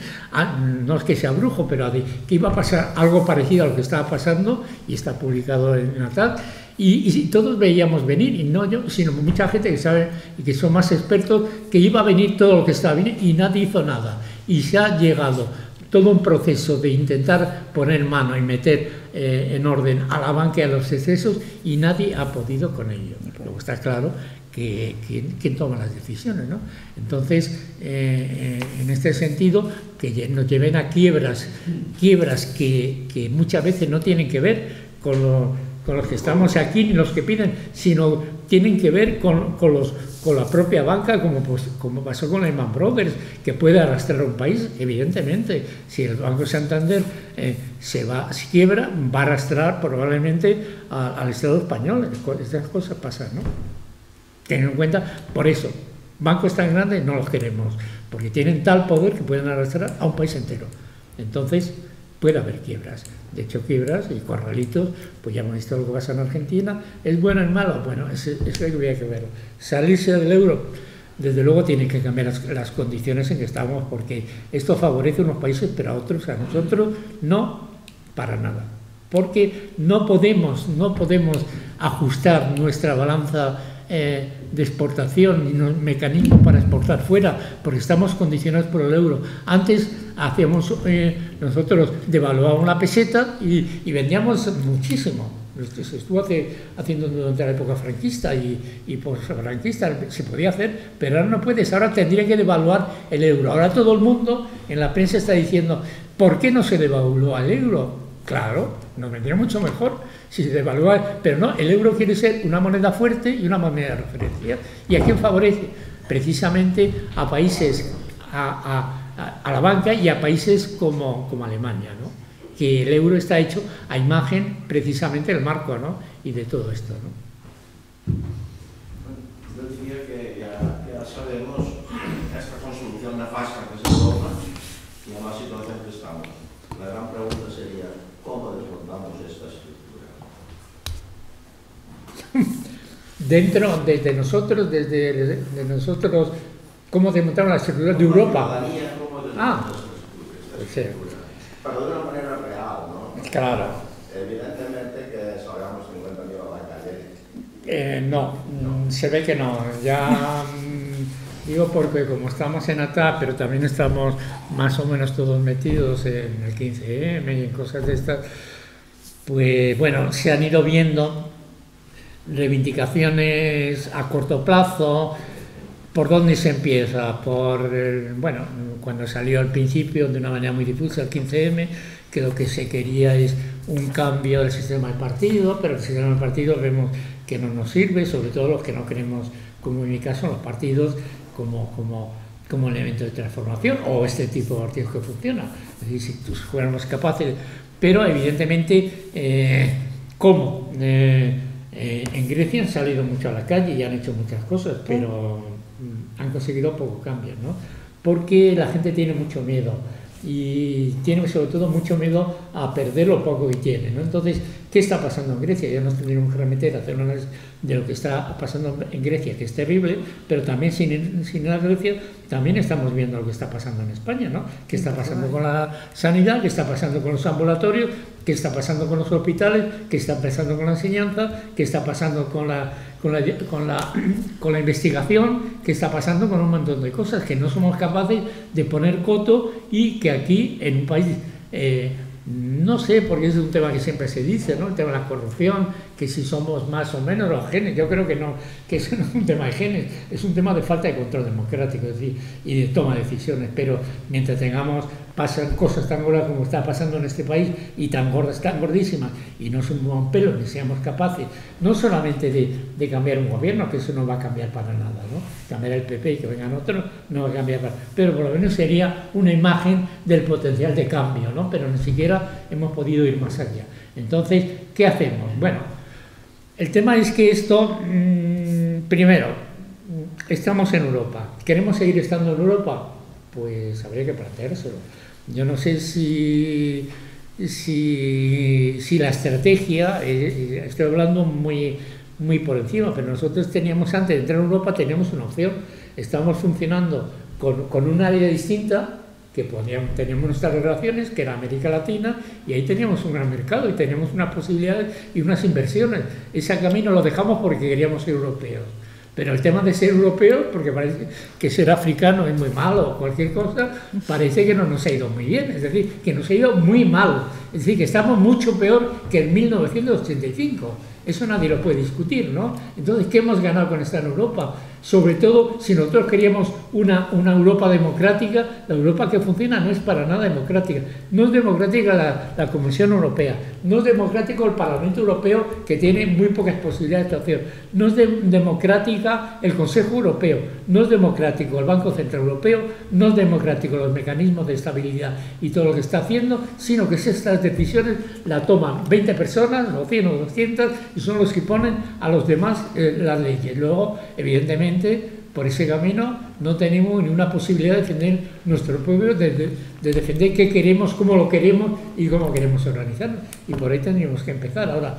no es que sea brujo, pero que iba a pasar algo parecido a lo que estaba pasando, y está publicado en Natal, y todos veíamos venir, y no yo, sino mucha gente que sabe y que son más expertos, que iba a venir todo lo que estaba viniendo, y nadie hizo nada, y se ha llegado todo un proceso de intentar poner mano y meter en orden a la banca y a los excesos, y nadie ha podido con ello. Luego está claro que quién toma las decisiones, ¿no? Entonces, en este sentido, que nos lleven a quiebras que muchas veces no tienen que ver con los que estamos aquí ni los que piden, sino tienen que ver con la propia banca, como pasó con Lehman Brothers, que puede arrastrar a un país, evidentemente. Si el Banco Santander se quiebra, va a arrastrar probablemente al Estado español. Estas cosas pasan, ¿no? Ten en cuenta, por eso, bancos tan grandes no los queremos, porque tienen tal poder que pueden arrastrar a un país entero. Entonces, puede haber quiebras. De hecho, quiebras y corralitos, pues ya hemos visto lo que pasa en Argentina. ¿Es bueno o es malo? Bueno, eso habría que verlo. Salirse del euro, desde luego tiene que cambiar las condiciones en que estamos, porque esto favorece a unos países, pero a otros, a nosotros, no para nada. Porque no podemos ajustar nuestra balanza de exportación y un mecanismo para exportar fuera, porque estamos condicionados por el euro. Antes nosotros devaluábamos la peseta y vendíamos muchísimo. Se estuvo haciendo durante la época franquista y post-franquista, se podía hacer, pero ahora no puedes, ahora tendría que devaluar el euro. Ahora todo el mundo en la prensa está diciendo, ¿por qué no se devaluó el euro? Claro, nos vendría mucho mejor si se devalúa, pero no, el euro quiere ser una moneda fuerte y una moneda de referencia. ¿Y a quién favorece? Precisamente a países, a la banca y a países como Alemania, ¿no? Que el euro está hecho a imagen precisamente del marco, ¿no? Y de todo esto, ¿no? Yo decía que ya sabemos esta consolución nefasta que es Europa y en la situación que estamos. La gran pregunta sería, ¿cómo desmontamos esta estructura? Desde nosotros, ¿cómo desmontamos la estructura de Europa? ¿Cómo desmontamos esta estructura? Pero de una manera real, ¿no? Claro. Evidentemente que salgamos 50.000 a la calle. No, se ve que no. Ya digo porque como estamos en ATA, pero también estamos más o menos todos metidos en el 15M y en cosas de estas, pues bueno, se han ido viendo reivindicaciones a corto plazo. ¿Por dónde se empieza? Bueno, cuando salió al principio de una manera muy difusa el 15M, que lo que se quería es un cambio del sistema de partido, pero el sistema de partido vemos que no nos sirve, sobre todo los que no queremos, como en mi caso, los partidos como elemento de transformación, o este tipo de partidos que funcionan. Es decir, si fuéramos capaces pero evidentemente, ¿cómo? En Grecia han salido mucho a la calle y han hecho muchas cosas, pero han conseguido pocos cambios, ¿no? Porque la gente tiene mucho miedo y tiene sobre todo mucho miedo a perder lo poco que tiene, ¿no? Entonces, ¿qué está pasando en Grecia? Ya nos tendríamos que remeter a hacer un análisis de lo que está pasando en Grecia, que es terrible, pero también sin ir a Grecia, también estamos viendo lo que está pasando en España, ¿no? ¿Qué está pasando con la sanidad? ¿Qué está pasando con los ambulatorios? ¿Qué está pasando con los hospitales? ¿Qué está pasando con la enseñanza? ¿Qué está pasando con la investigación? ¿Qué está pasando con un montón de cosas que no somos capaces de poner coto y que aquí, en un país, no sé, porque es un tema que siempre se dice, ¿no? El tema de la corrupción, que si somos más o menos los genes, yo creo que no, que eso no es un tema de genes, es un tema de falta de control democrático, es decir, y de toma de decisiones, pero mientras pasan cosas tan gordas como está pasando en este país, y tan gordas, tan gordísimas, y no se muevan pelos, ni seamos capaces, no solamente de cambiar un gobierno, que eso no va a cambiar para nada, ¿no? Cambiar el PP y que vengan otros, no va a cambiar para nada, pero por lo menos sería una imagen del potencial de cambio, ¿no? Pero ni siquiera hemos podido ir más allá. Entonces, ¿qué hacemos? Bueno, el tema es que esto, primero, estamos en Europa. ¿Queremos seguir estando en Europa? Pues habría que planteárselo. Yo no sé si la estrategia, estoy hablando muy por encima, pero nosotros teníamos, antes de entrar a Europa, teníamos una opción. Estábamos funcionando con un área distinta, que teníamos nuestras relaciones, que era América Latina, y ahí teníamos un gran mercado y teníamos unas posibilidades y unas inversiones. Ese camino lo dejamos porque queríamos ser europeos. Pero el tema de ser europeos, porque parece que ser africano es muy malo o cualquier cosa, parece que no nos ha ido muy bien, es decir, que nos ha ido muy mal. Es decir, que estamos mucho peor que en 1985. Eso nadie lo puede discutir, ¿no? Entonces, ¿qué hemos ganado con estar en Europa? Sobre todo, si nosotros queríamos una Europa democrática, la Europa que funciona no es para nada democrática. No es democrática la Comisión Europea, no es democrático el Parlamento Europeo, que tiene muy pocas posibilidades de actuación, no es democrática el Consejo Europeo, no es democrático el Banco Central Europeo, no es democrático los mecanismos de estabilidad y todo lo que está haciendo, sino que estas decisiones la toman 20 personas, o 100 o 200, y son los que ponen a los demás las leyes. Luego, evidentemente, por ese camino no tenemos ni una posibilidad de defender nuestro pueblo, de defender qué queremos, cómo lo queremos y cómo queremos organizarnos. Y por ahí tendríamos que empezar. Ahora,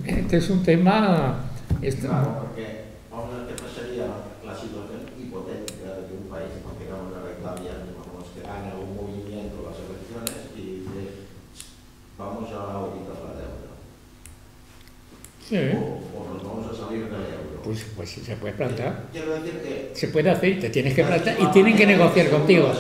este es un tema... Claro, porque ahora te pasaría la situación hipotética de que un país, digamos, reclama, digamos, que gana un movimiento las elecciones y dice, vamos a auditar la deuda. Sí. O nos vamos a salir del euro. Pues se puede plantear. Quiero decir que... Se puede hacer, te tienes que plantear y tienen que negociar contigo.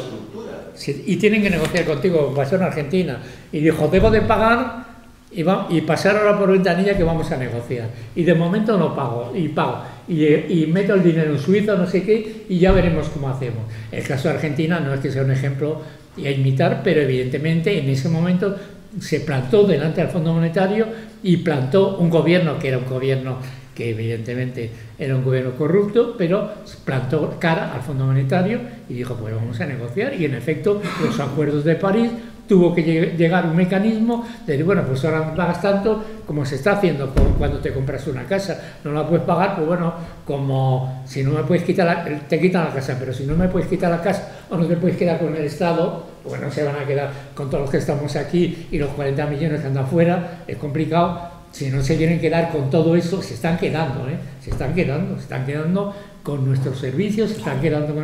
Y tienen que negociar contigo, pasó en Argentina. Y dijo, debo de pagar y pasar ahora por ventanilla que vamos a negociar. Y de momento no pago, y pago. Y meto el dinero en Suiza, no sé qué, y ya veremos cómo hacemos. El caso de Argentina no es que sea un ejemplo a imitar, pero evidentemente en ese momento se plantó delante del Fondo Monetario y plantó un gobierno que era un gobierno que evidentemente era un gobierno corrupto, pero plantó cara al Fondo Monetario y dijo, pues vamos a negociar. Y en efecto, los acuerdos de París tuvo que llegar un mecanismo de decir, bueno, pues ahora pagas tanto como se está haciendo cuando te compras una casa. No la puedes pagar, pues bueno, como si no me puedes quitar te quitan la casa, pero si no me puedes quitar la casa o no te puedes quedar con el Estado, pues bueno, se van a quedar con todos los que estamos aquí y los 40 millones que andan afuera, es complicado. Si no se quieren quedar con todo eso, se están quedando, se están quedando con nuestros servicios, se están quedando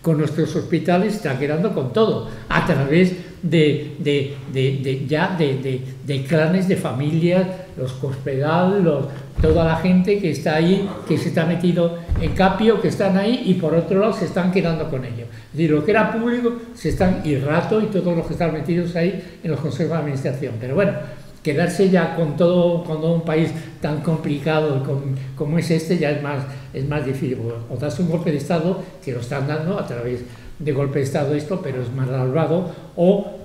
con nuestros hospitales, se están quedando con todo, a través de clanes de familias, los Cospedal, toda la gente que está ahí, que se está metido en Capio, que están ahí y por otro lado se están quedando con ellos. Es decir, lo que era público se están, y Rato y todos los que están metidos ahí en los consejos de administración. Pero bueno, quedarse ya con todo un país tan complicado como es este ya es más difícil. O das un golpe de Estado, que lo están dando a través de golpe de Estado esto, pero es más larvado, o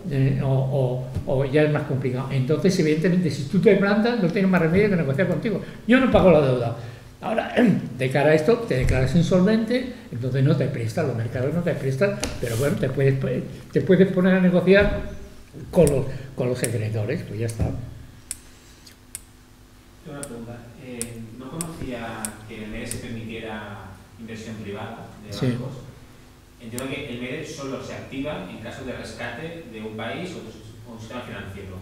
ya es más complicado. Entonces, evidentemente, si tú te plantas, no tienes más remedio que negociar contigo. Yo no pago la deuda. Ahora, de cara a esto, te declaras insolvente, entonces no te prestan, los mercados no te prestan, pero bueno, te puedes poner a negociar con los acreedores, pues ya está. Una pregunta. No conocía que en el MEDE se permitiera inversión privada de bancos. Sí. Entiendo que el MEDE solo se activa en caso de rescate de un país o un sistema financiero.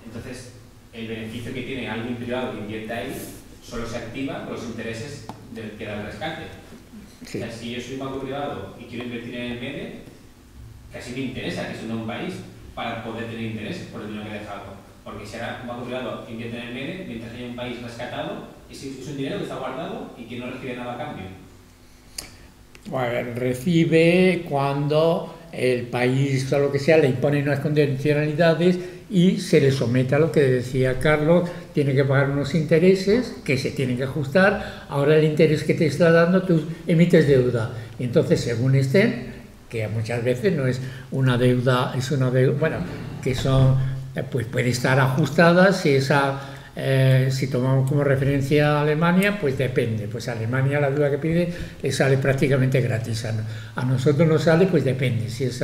Entonces, el beneficio que tiene alguien privado que invierte ahí solo se activa con los intereses del que da el rescate. Sí. O sea, si yo soy un banco privado y quiero invertir en el MEDE, casi me interesa que sea un país para poder tener intereses por el dinero que he dejado. Porque si ahora un banco privado invierte en el MEDE, mientras haya un país rescatado, es un dinero que está guardado y que no recibe nada a cambio. Bueno, recibe cuando el país o lo que sea le impone unas condicionalidades y se le somete a lo que decía Carlos, tiene que pagar unos intereses que se tienen que ajustar. Ahora el interés que te está dando, tú emites deuda. Y entonces, según estén, que muchas veces no es una deuda, es una deuda, bueno, que son, pues puede estar ajustada si esa... si tomamos como referencia a Alemania, pues depende. Pues a Alemania la deuda que pide le sale prácticamente gratis. A nosotros nos sale, pues depende. Si es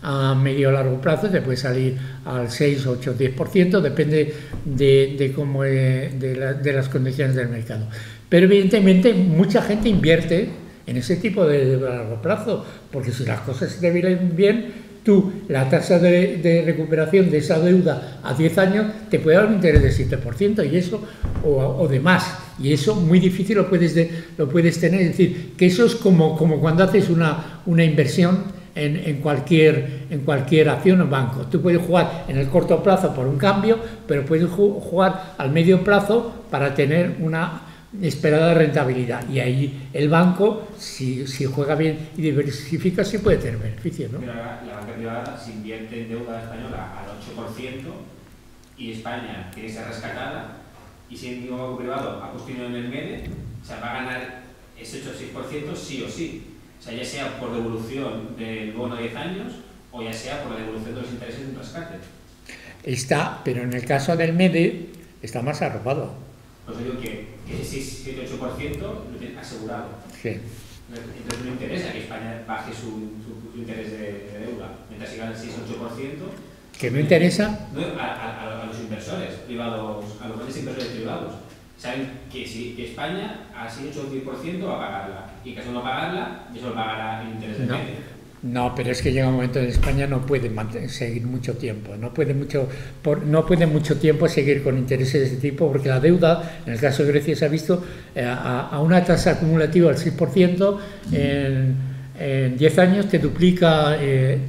a medio o largo plazo, te puede salir al 6, 8, 10%, depende de cómo de las condiciones del mercado. Pero evidentemente mucha gente invierte en ese tipo de deuda a largo plazo, porque si las cosas se te vienen bien, tú, la tasa de recuperación de esa deuda a 10 años te puede dar un interés del 7% y eso, o de más, y eso muy difícil lo puedes tener. Es decir, que eso es como cuando haces una inversión en cualquier acción o banco. Tú puedes jugar en el corto plazo por un cambio, pero puedes jugar al medio plazo para tener una esperada rentabilidad, y ahí el banco, si juega bien y diversifica, sí puede tener beneficios, ¿no? Pero la banca privada se invierte en deuda española al 8% y España tiene que ser rescatada, y si el banco privado ha construido en el MEDE, o sea, va a ganar ese 8-6% sí o sí. O sea, ya sea por devolución del bono de 10 años o ya sea por la devolución de los intereses de un rescate. Está, pero en el caso del MEDE está más arropado. Pues digo que ese 6-7-8% lo tiene asegurado. Sí. Entonces no interesa que España baje su interés de deuda, mientras siga el 6-8%. ¿Que no interesa? No, a los inversores privados, a los grandes inversores privados. Saben que España a 6-8-10% va a pagarla, y en caso de no pagarla, eso pagará el interés de medio. No, pero es que llega un momento en España no puede seguir mucho tiempo, no puede mucho tiempo seguir con intereses de este tipo, porque la deuda, en el caso de Grecia, se ha visto a una tasa acumulativa del 6%, en 10 años te duplica el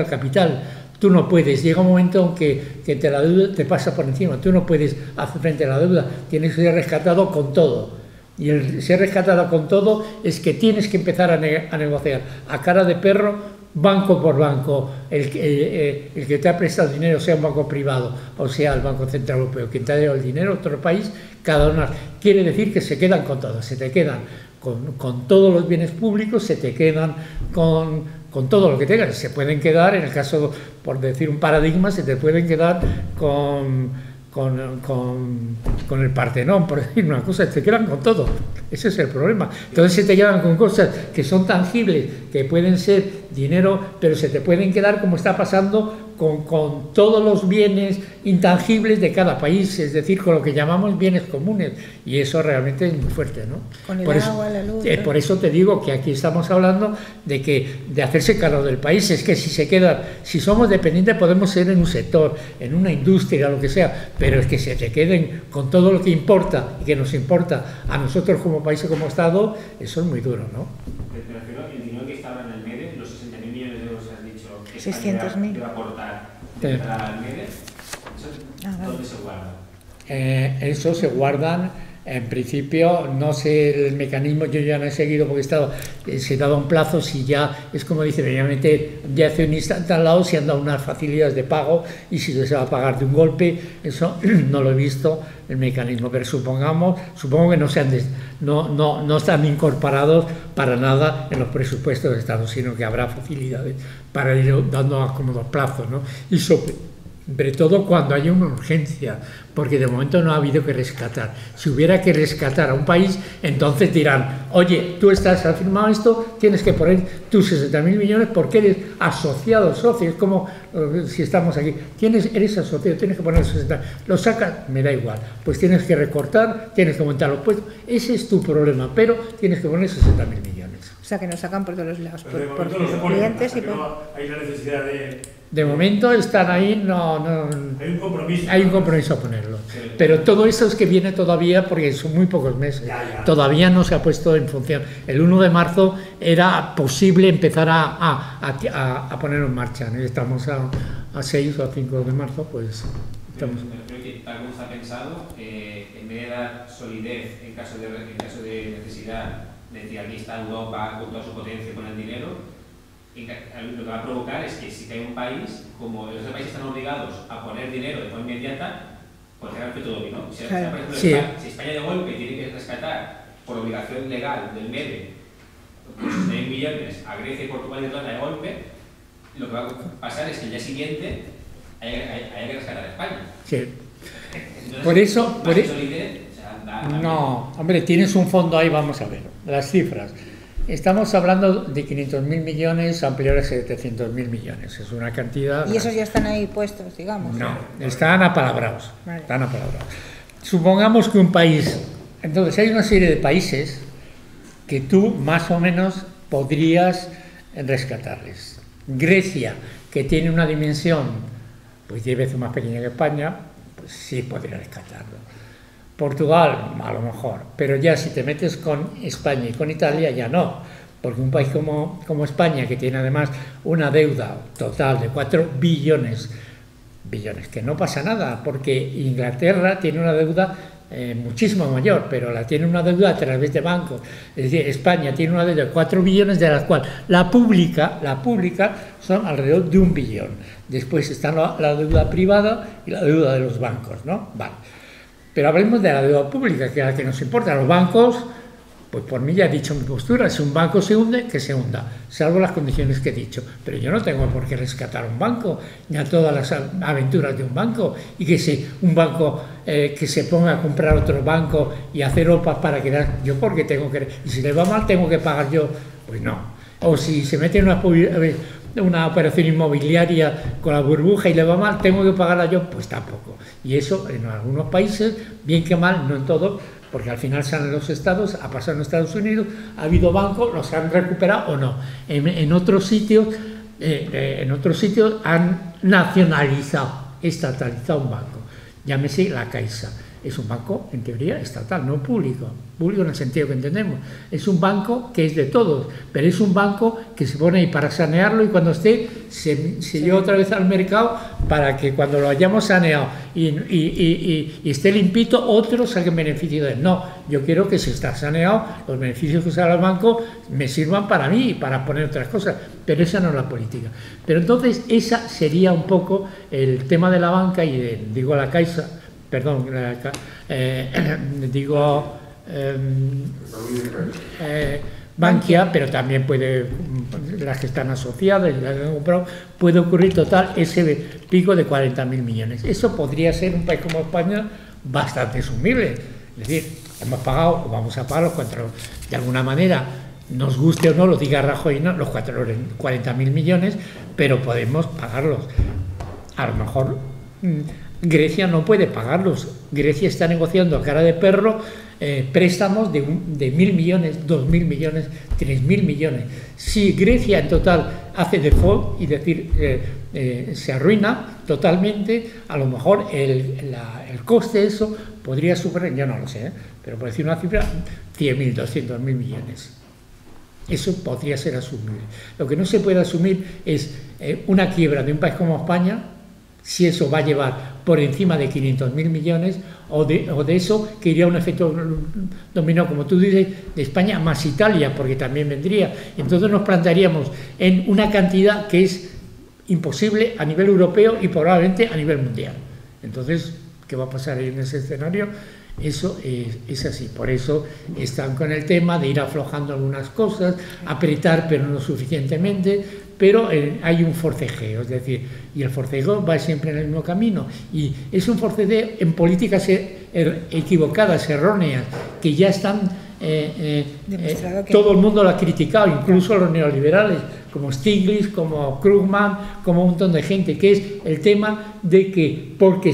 capital. Tú no puedes, llega un momento en que la deuda te pasa por encima, tú no puedes hacer frente a la deuda, tienes que ser rescatado con todo. Y el ser rescatado con todo es que tienes que empezar a negociar a cara de perro, banco por banco, el que te ha prestado dinero, sea un banco privado o sea el Banco Central Europeo, quien te ha dado el dinero, otro país, cada uno. Quiere decir que se quedan con todo, se te quedan con todos los bienes públicos, se te quedan con todo lo que tengan. Se pueden quedar, en el caso, por decir un paradigma, se te pueden quedar con el Partenón, por decir una cosa, te quedan con todo. Ese es el problema. Entonces se te quedan con cosas que son tangibles, que pueden ser dinero, pero se te pueden quedar, como está pasando, con todos los bienes intangibles de cada país, es decir, con lo que llamamos bienes comunes, y eso realmente es muy fuerte, ¿no? Con el agua, la luz. Por eso te digo que aquí estamos hablando de hacerse cargo del país. Es que si somos dependientes podemos ser en un sector, en una industria, lo que sea, pero es que se te queden con todo lo que importa y que nos importa a nosotros como país y como Estado, eso es muy duro, ¿no? Pero el dinero que estaba en el MEDE, los 60.000 millones de euros, has dicho que 600.000 debe aportar al MEDE, ¿dónde se guarda? Eso se guardan, en principio, no sé el mecanismo, yo ya no he seguido porque se daba un plazo, si ya, es como dice, medianamente ya hace un instante al lado, si han dado unas facilidades de pago y si se va a pagar de un golpe, eso no lo he visto, el mecanismo, pero supongo que no están incorporados para nada en los presupuestos de Estado, sino que habrá facilidades para ir dando a cómodos plazos, ¿no? Y Sobre todo cuando hay una urgencia, porque de momento no ha habido que rescatar. Si hubiera que rescatar a un país, entonces dirán, oye, tú has firmado esto, tienes que poner tus 60.000 millones porque eres asociado, socio, es como si estamos aquí, eres asociado, tienes que poner 60, lo sacas, me da igual, pues tienes que recortar, tienes que aumentar los puestos, ese es tu problema, pero tienes que poner 60.000 millones. O sea, que nos sacan por todos los lados, por los clientes y por... no hay la necesidad De momento están ahí, no hay un compromiso. Hay un compromiso a ponerlo. Pero todo eso es que viene todavía porque son muy pocos meses. Ya. Todavía no se ha puesto en función. El 1 de marzo era posible empezar a ponerlo en marcha. Estamos a 6 o a 5 de marzo, pues estamos... Creo que tal como está pensado, en vez de dar solidez en caso de necesidad, de decir aquí está Europa con toda su potencia con el dinero, lo que va a provocar es que si hay un país, como los países están obligados a poner dinero de forma inmediata, pues será el todo ¿no? Si, claro. por ejemplo, Sí. si España de golpe tiene que rescatar por obligación legal del MEDE pues 6 millones a Grecia y Portugal y Irlanda de golpe, lo que va a pasar es que el día siguiente haya que rescatar a España. Sí. Entonces, Por eso... solidez, o sea, No, hombre, tienes un fondo ahí, vamos a ver, las cifras. Estamos hablando de 500.000 millones ampliar a 700.000 millones. Es una cantidad... Y esos ya están ahí puestos, digamos. No, están apalabrados. Vale. Están apalabrados. Supongamos que un país... Entonces, hay una serie de países que tú más o menos podrías rescatarles. Grecia, que tiene una dimensión pues 10 veces más pequeña que España, pues sí podría rescatarlo. Portugal, a lo mejor, pero ya si te metes con España y con Italia, ya no, porque un país como España, que tiene además una deuda total de 4 billones, que no pasa nada, porque Inglaterra tiene una deuda muchísimo mayor, pero la tiene una deuda a través de bancos. Es decir, España tiene una deuda de 4 billones, de las cuales la pública son alrededor de 1 billón. Después está la deuda privada y la deuda de los bancos, ¿no? Vale. Pero hablemos de la deuda pública, que es la que nos importa. Los bancos, pues por mí ya he dicho mi postura, si un banco se hunde, que se hunda, salvo las condiciones que he dicho. Pero yo no tengo por qué rescatar un banco, ni a todas las aventuras de un banco, y que si un banco que se ponga a comprar otro banco y hacer OPA para quedar, yo porque tengo que... Y si le va mal tengo que pagar yo, pues no. O si se mete en una operación inmobiliaria con la burbuja y le va mal, tengo que pagarla yo, pues tampoco. Y eso en algunos países, bien que mal, no en todos, porque al final salen los estados, ha pasado en Estados Unidos, ha habido bancos, los han recuperado o no. En otros sitios han nacionalizado, estatalizado un banco. Llámese la Caixa. Es un banco, en teoría, estatal, no público. Público en el sentido que entendemos. Es un banco que es de todos, pero es un banco que se pone ahí para sanearlo y cuando esté, se lleva otra vez al mercado para que cuando lo hayamos saneado y esté limpito, otros saquen beneficio de él. No, yo quiero que si está saneado, los beneficios que sale al banco me sirvan para mí y para poner otras cosas, pero esa no es la política. Pero entonces, esa sería un poco el tema de la banca y digo la Caixa, perdón, digo Bankia, pero también puede, las que están asociadas, las que han comprado, puede ocurrir total ese pico de 40.000 millones. Eso podría ser un país como España bastante asumible. Es decir, hemos pagado o vamos a pagar los 4, de alguna manera, nos guste o no, lo diga Rajoy, no, los 40.000 millones, pero podemos pagarlos. A lo mejor Grecia no puede pagarlos. Grecia está negociando a cara de perro préstamos de 1.000 millones, 2.000 millones, 3.000 millones. Si Grecia en total hace default, y decir, se arruina totalmente, a lo mejor el coste de eso podría superar, yo no lo sé, pero por decir una cifra, 100.000, 200.000 millones. Eso podría ser asumible. Lo que no se puede asumir es una quiebra de un país como España, si eso va a llevar por encima de 500.000 millones, o de eso que iría un efecto dominó, como tú dices, de España más Italia, porque también vendría. Entonces nos plantearíamos en una cantidad que es imposible a nivel europeo y probablemente a nivel mundial. Entonces, ¿qué va a pasar ahí en ese escenario? Eso es así, por eso están con el tema de ir aflojando algunas cosas, apretar pero no suficientemente, pero hay un forcejeo, es decir, y el forcejeo va siempre en el mismo camino, y es un forcejeo en políticas equivocadas, erróneas, que ya están, todo el mundo lo ha criticado, incluso los neoliberales, como Stiglitz, como Krugman, como un montón de gente, que es el tema de que porque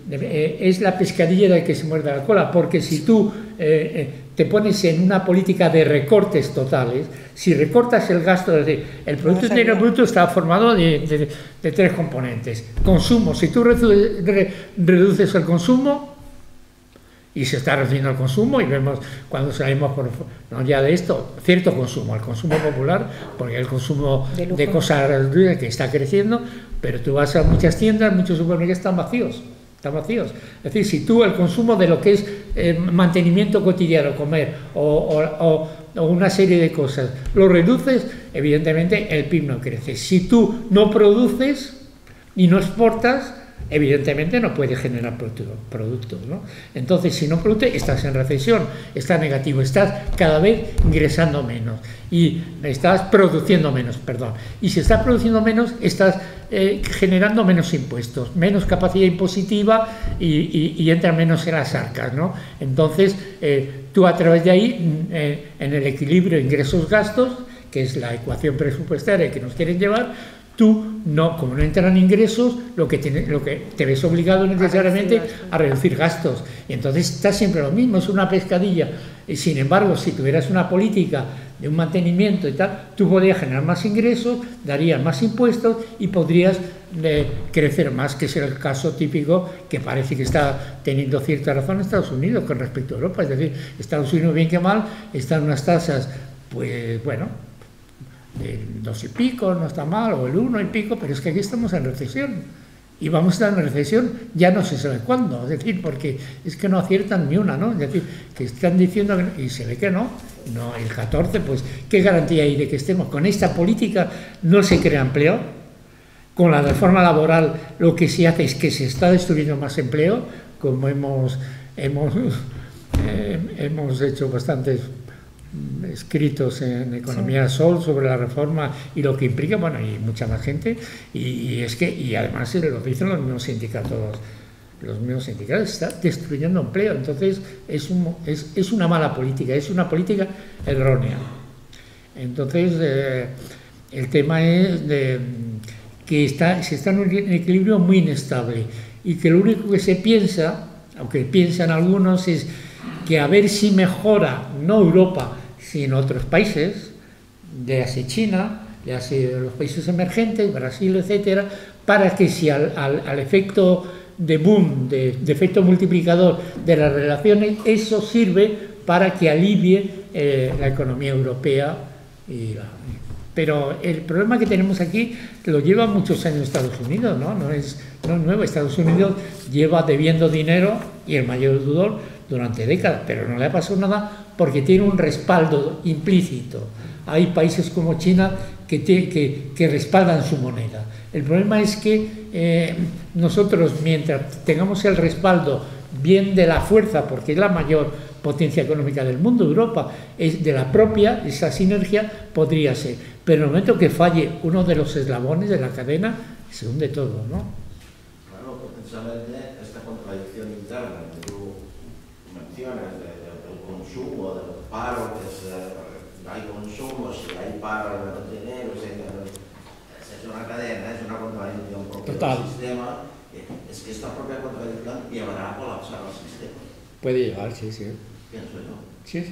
es la pescadilla de que se muerde la cola, porque si tú te pones en una política de recortes totales, si recortas el gasto, el Producto Interior Bruto está formado de tres componentes. Consumo, si tú reduces el consumo, y se está reduciendo el consumo, y vemos cuando salimos no ya de esto, cierto consumo, el consumo popular, porque el consumo de cosas que está creciendo, pero tú vas a muchas tiendas, muchos supermercados están vacíos. Es decir, si tú el consumo de lo que es mantenimiento cotidiano, comer o una serie de cosas, lo reduces, evidentemente el PIB no crece. Si tú no produces y no exportas, evidentemente no puedes generar productos, ¿no? Entonces, si no produces, estás en recesión, estás negativo, estás cada vez ingresando menos y estás produciendo menos, perdón. Y si estás produciendo menos, estás generando menos impuestos, menos capacidad impositiva y entra menos en las arcas, ¿no? Entonces, tú a través de ahí, en el equilibrio ingresos-gastos, que es la ecuación presupuestaria que nos quieren llevar, tú, como no entran ingresos, lo que te ves obligado necesariamente a reducir gastos. Y entonces está siempre lo mismo, es una pescadilla. Y sin embargo, si tuvieras una política de un mantenimiento y tal, tú podrías generar más ingresos, darías más impuestos y podrías crecer más, que es el caso típico que parece que está teniendo cierta razón Estados Unidos con respecto a Europa. Es decir, Estados Unidos, bien que mal, están unas tasas, pues bueno, del 2 y pico, no está mal, o el 1 y pico, pero es que aquí estamos en recesión y vamos a estar en recesión ya no se sabe cuándo, es decir, porque es que no aciertan ni una, ¿no? Es decir, que están diciendo que, y se ve que no, el 14, pues ¿qué garantía hay de que estemos? Con esta política no se crea empleo, con la reforma laboral lo que se hace es que se está destruyendo más empleo, como hemos hecho bastantes escritos en Economía Sol sobre la reforma y lo que implica, bueno, y mucha más gente, y es que, y además lo dicen los mismos sindicatos, está destruyendo empleo. Entonces es una mala política, es una política errónea. Entonces el tema es que se está en un equilibrio muy inestable y que lo único que se piensa, aunque piensan algunos, es que a ver si mejora, no Europa, sino otros países, de así China, de así los países emergentes, Brasil, etcétera, para que si al efecto de boom, de efecto multiplicador de las relaciones, eso sirve para que alivie la economía europea. Pero el problema que tenemos aquí lo lleva muchos años Estados Unidos, ¿no? No es nuevo. Estados Unidos lleva debiendo dinero, y el mayor deudor, durante décadas, pero no le ha pasado nada porque tiene un respaldo implícito. Hay países como China que respaldan su moneda. El problema es que nosotros, mientras tengamos el respaldo bien de la fuerza, porque es la mayor potencia económica del mundo, Europa, es de la propia, esa sinergia podría ser. Pero en el momento que falle uno de los eslabones de la cadena, se hunde todo, ¿no? Claro, potencialmente esta contradicción interna que tú mencionas del consumo, del paro, que no hay consumo, si hay paro, no hay dinero, es una cadena, es una contradicción propia del sistema. Es que esta propia contradicción llevará a colapsar el sistema. Puede llegar, sí. Pienso yo. Sí.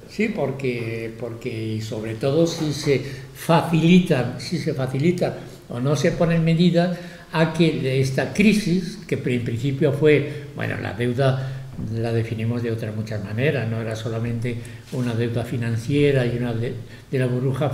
Sí, porque y sobre todo si se facilita o no se ponen medidas a que de esta crisis, que en principio fue, bueno, la deuda la definimos de otras muchas maneras, no era solamente una deuda financiera y una de la burbuja,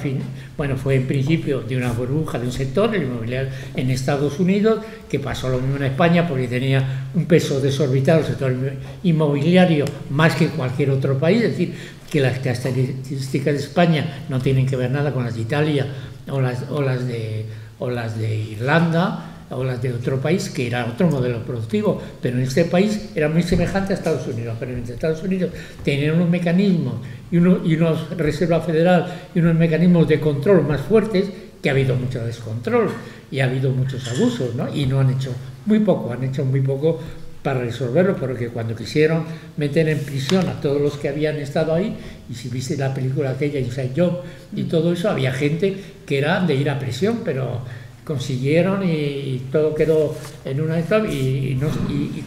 bueno, fue en principio de una burbuja de un sector, el inmobiliario en Estados Unidos, que pasó lo mismo en España porque tenía un peso desorbitado el sector inmobiliario más que cualquier otro país, es decir, que las características de España no tienen que ver nada con las de Italia o las de Irlanda, o las de otro país, que era otro modelo productivo, pero en este país era muy semejante a Estados Unidos, pero en Estados Unidos tenían unos mecanismos y unos Reserva Federal y unos mecanismos de control más fuertes, que ha habido mucho descontrol y ha habido muchos abusos, ¿no? Y no han hecho muy poco para resolverlo, porque cuando quisieron meter en prisión a todos los que habían estado ahí, y si viste la película aquella, Inside Job, y todo eso, había gente que era de ir a prisión, pero consiguieron y todo quedó en una etapa y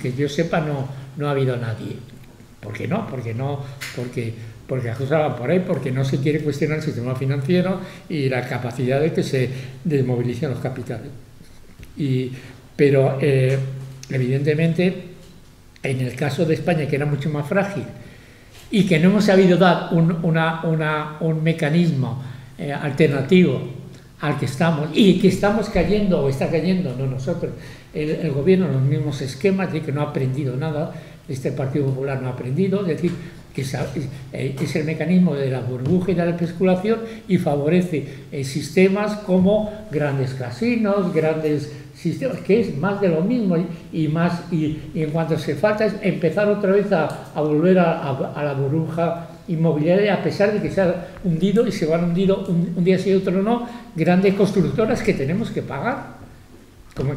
que yo sepa no ha habido nadie. ¿Por qué no? Porque las cosas van por ahí, porque no se quiere cuestionar el sistema financiero y la capacidad de que se desmovilicen los capitales. Pero evidentemente, en el caso de España, que era mucho más frágil y que no hemos sabido dar un mecanismo alternativo al que estamos, y que estamos cayendo o está cayendo, no nosotros, el gobierno, los mismos esquemas, de que no ha aprendido nada, este Partido Popular no ha aprendido, es decir, que es el mecanismo de la burbuja y de la especulación, y favorece sistemas como grandes casinos, grandes sistemas, que es más de lo mismo, y en cuanto se falta es empezar otra vez a volver a la burbuja inmobiliaria, a pesar de que se ha hundido y se van hundido un día sí y otro no, grandes constructoras que tenemos que pagar, como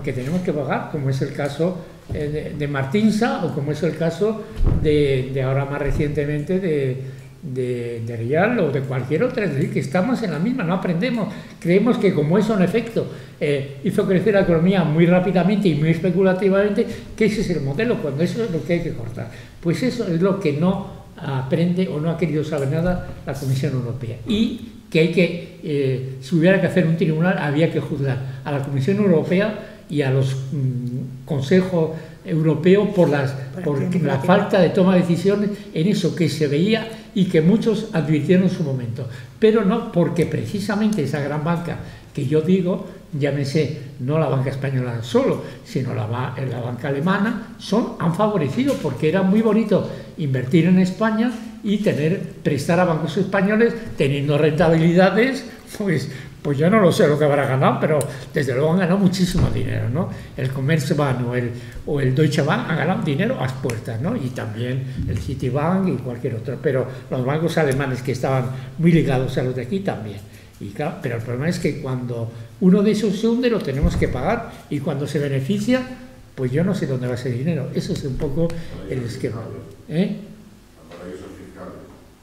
es el caso de Martinsa, o como es el caso de ahora más recientemente de Rial o de cualquier otra. Es decir, que estamos en la misma, no aprendemos, creemos que como eso en efecto hizo crecer la economía muy rápidamente y muy especulativamente, que ese es el modelo, cuando eso es lo que hay que cortar. Pues eso es lo que no aprende o no ha querido saber nada la Comisión Europea, y que si hubiera que hacer un tribunal, había que juzgar a la Comisión Europea y a los consejos europeos por la falta de toma de decisiones en eso que se veía y que muchos advirtieron en su momento, pero no porque precisamente esa gran banca que yo digo, llámese no la banca española solo, sino la banca alemana, han favorecido, porque era muy bonito invertir en España y prestar a bancos españoles teniendo rentabilidades, pues yo no lo sé lo que habrá ganado, pero desde luego han ganado muchísimo dinero, ¿no? El Commerzbank o el Deutsche Bank han ganado dinero a las puertas, ¿no? Y también el Citibank y cualquier otro, pero los bancos alemanes que estaban muy ligados a los de aquí también. Y claro, pero el problema es que cuando uno de esos se hunde lo tenemos que pagar, y cuando se beneficia, pues yo no sé dónde va ese dinero. Eso es un poco el esquema. Paraísos fiscales.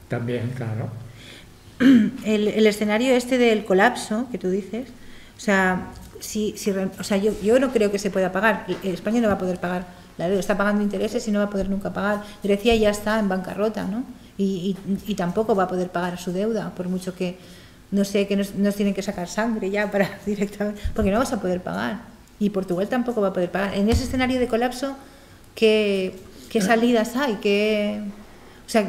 También, claro. El escenario este del colapso que tú dices, o sea, yo no creo que se pueda pagar. España no va a poder pagar la deuda, está pagando intereses y no va a poder nunca pagar. Grecia ya está en bancarrota, ¿no? Y tampoco va a poder pagar su deuda, por mucho que no sé, que nos tienen que sacar sangre ya para directamente, porque no vas a poder pagar. Y Portugal tampoco va a poder pagar. En ese escenario de colapso, ¿qué salidas hay? O sea,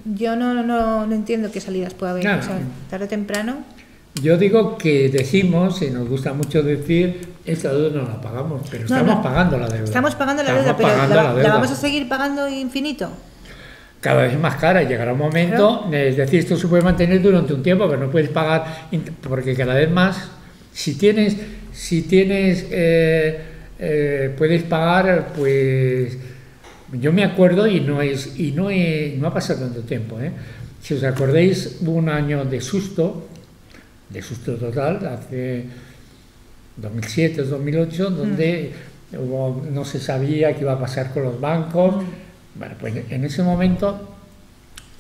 yo no entiendo qué salidas puede haber. O sea, tarde o temprano. Yo digo que decimos, y nos gusta mucho decir, esta deuda no la pagamos, pero estamos pagando la deuda. Estamos pagando la deuda, pero ¿la vamos a seguir pagando infinito? Cada vez más cara, llegará un momento, claro. Es decir, esto se puede mantener durante un tiempo, pero no puedes pagar, porque cada vez más, si tienes puedes pagar, pues yo me acuerdo, y no ha pasado tanto tiempo, si os acordáis, hubo un año de susto total, hace 2007 o 2008, donde no se sabía qué iba a pasar con los bancos. Bueno, pues en ese momento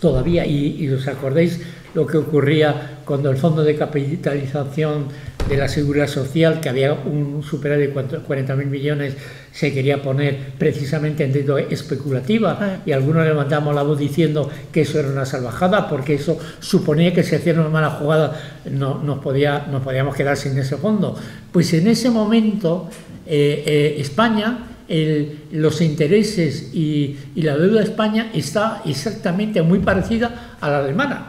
todavía, y os acordáis lo que ocurría cuando el fondo de capitalización de la Seguridad Social, que había un superávit de 40.000 millones, se quería poner precisamente en deuda especulativa, y algunos levantamos la voz diciendo que eso era una salvajada, porque eso suponía que si hacía una mala jugada nos podíamos quedar sin ese fondo. Pues en ese momento España, los intereses y la deuda de España está exactamente muy parecida a la alemana.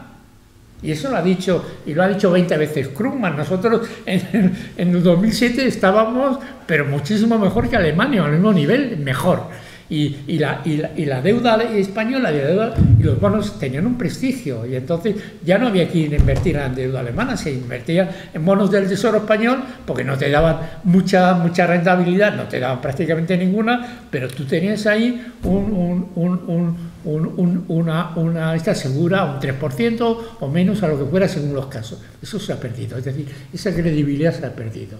Y eso lo ha dicho 20 veces Krugman. Nosotros en el 2007 estábamos, pero muchísimo mejor que Alemania, al mismo nivel, mejor. Y la deuda española y los bonos tenían un prestigio, y entonces ya no había que invertir en deuda alemana, se invertía en bonos del Tesoro español porque no te daban mucha rentabilidad, no te daban prácticamente ninguna, pero tú tenías ahí una esta segura, un 3% o menos a lo que fuera según los casos. Eso se ha perdido, es decir, esa credibilidad se ha perdido.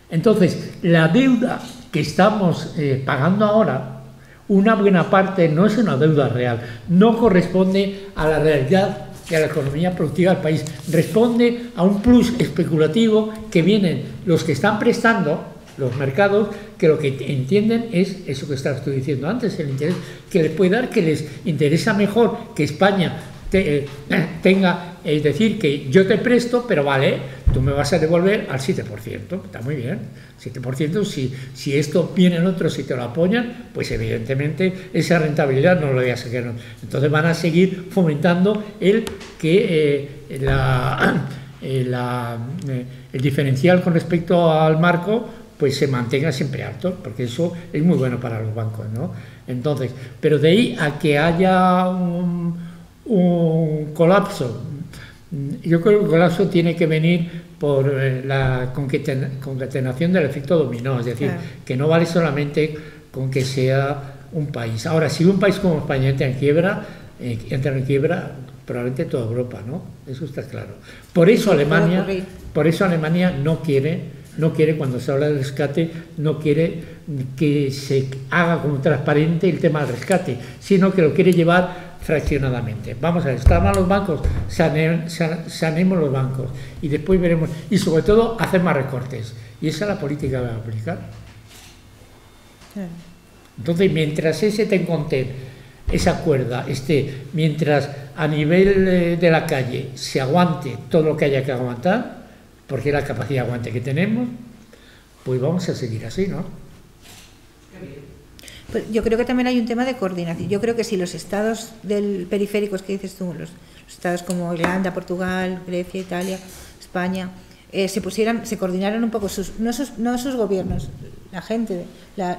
Entonces, la deuda que estamos pagando ahora, una buena parte no es una deuda real, no corresponde a la realidad de la economía productiva del país, responde a un plus especulativo que vienen los que están prestando, los mercados, que lo que entienden es eso que estabas tú diciendo antes, el interés que les puede dar, que les interesa mejor que España tenga, es decir, que yo te presto, pero vale, tú me vas a devolver al 7%, está muy bien, 7%, si esto vienen otros y te lo apoyan, pues evidentemente esa rentabilidad no lo voy a sacar. Entonces van a seguir fomentando el que el diferencial con respecto al marco pues se mantenga siempre alto, porque eso es muy bueno para los bancos, ¿no? Entonces, pero de ahí a que haya un colapso, yo creo que el colapso tiene que venir por la concatenación del efecto dominó, es decir, que no vale solamente con que sea un país. Ahora, si un país como España entra en quiebra, probablemente toda Europa, ¿no? Eso está claro. Por eso Alemania no quiere, cuando se habla del rescate, no quiere que se haga como transparente el tema del rescate, sino que lo quiere llevar fraccionadamente. Vamos a ver, están mal los bancos, sanemos los bancos y después veremos, y sobre todo hacer más recortes, y esa es la política que va a aplicar. Entonces, mientras ese tenconten, esa cuerda mientras a nivel de la calle se aguante todo lo que haya que aguantar, porque es la capacidad de aguante que tenemos, pues vamos a seguir así, ¿no? Pues yo creo que también hay un tema de coordinación. Yo creo que si los estados periféricos que dices tú, los estados como Irlanda, Portugal, Grecia, Italia, España, se coordinaran un poco, no sus gobiernos, la gente,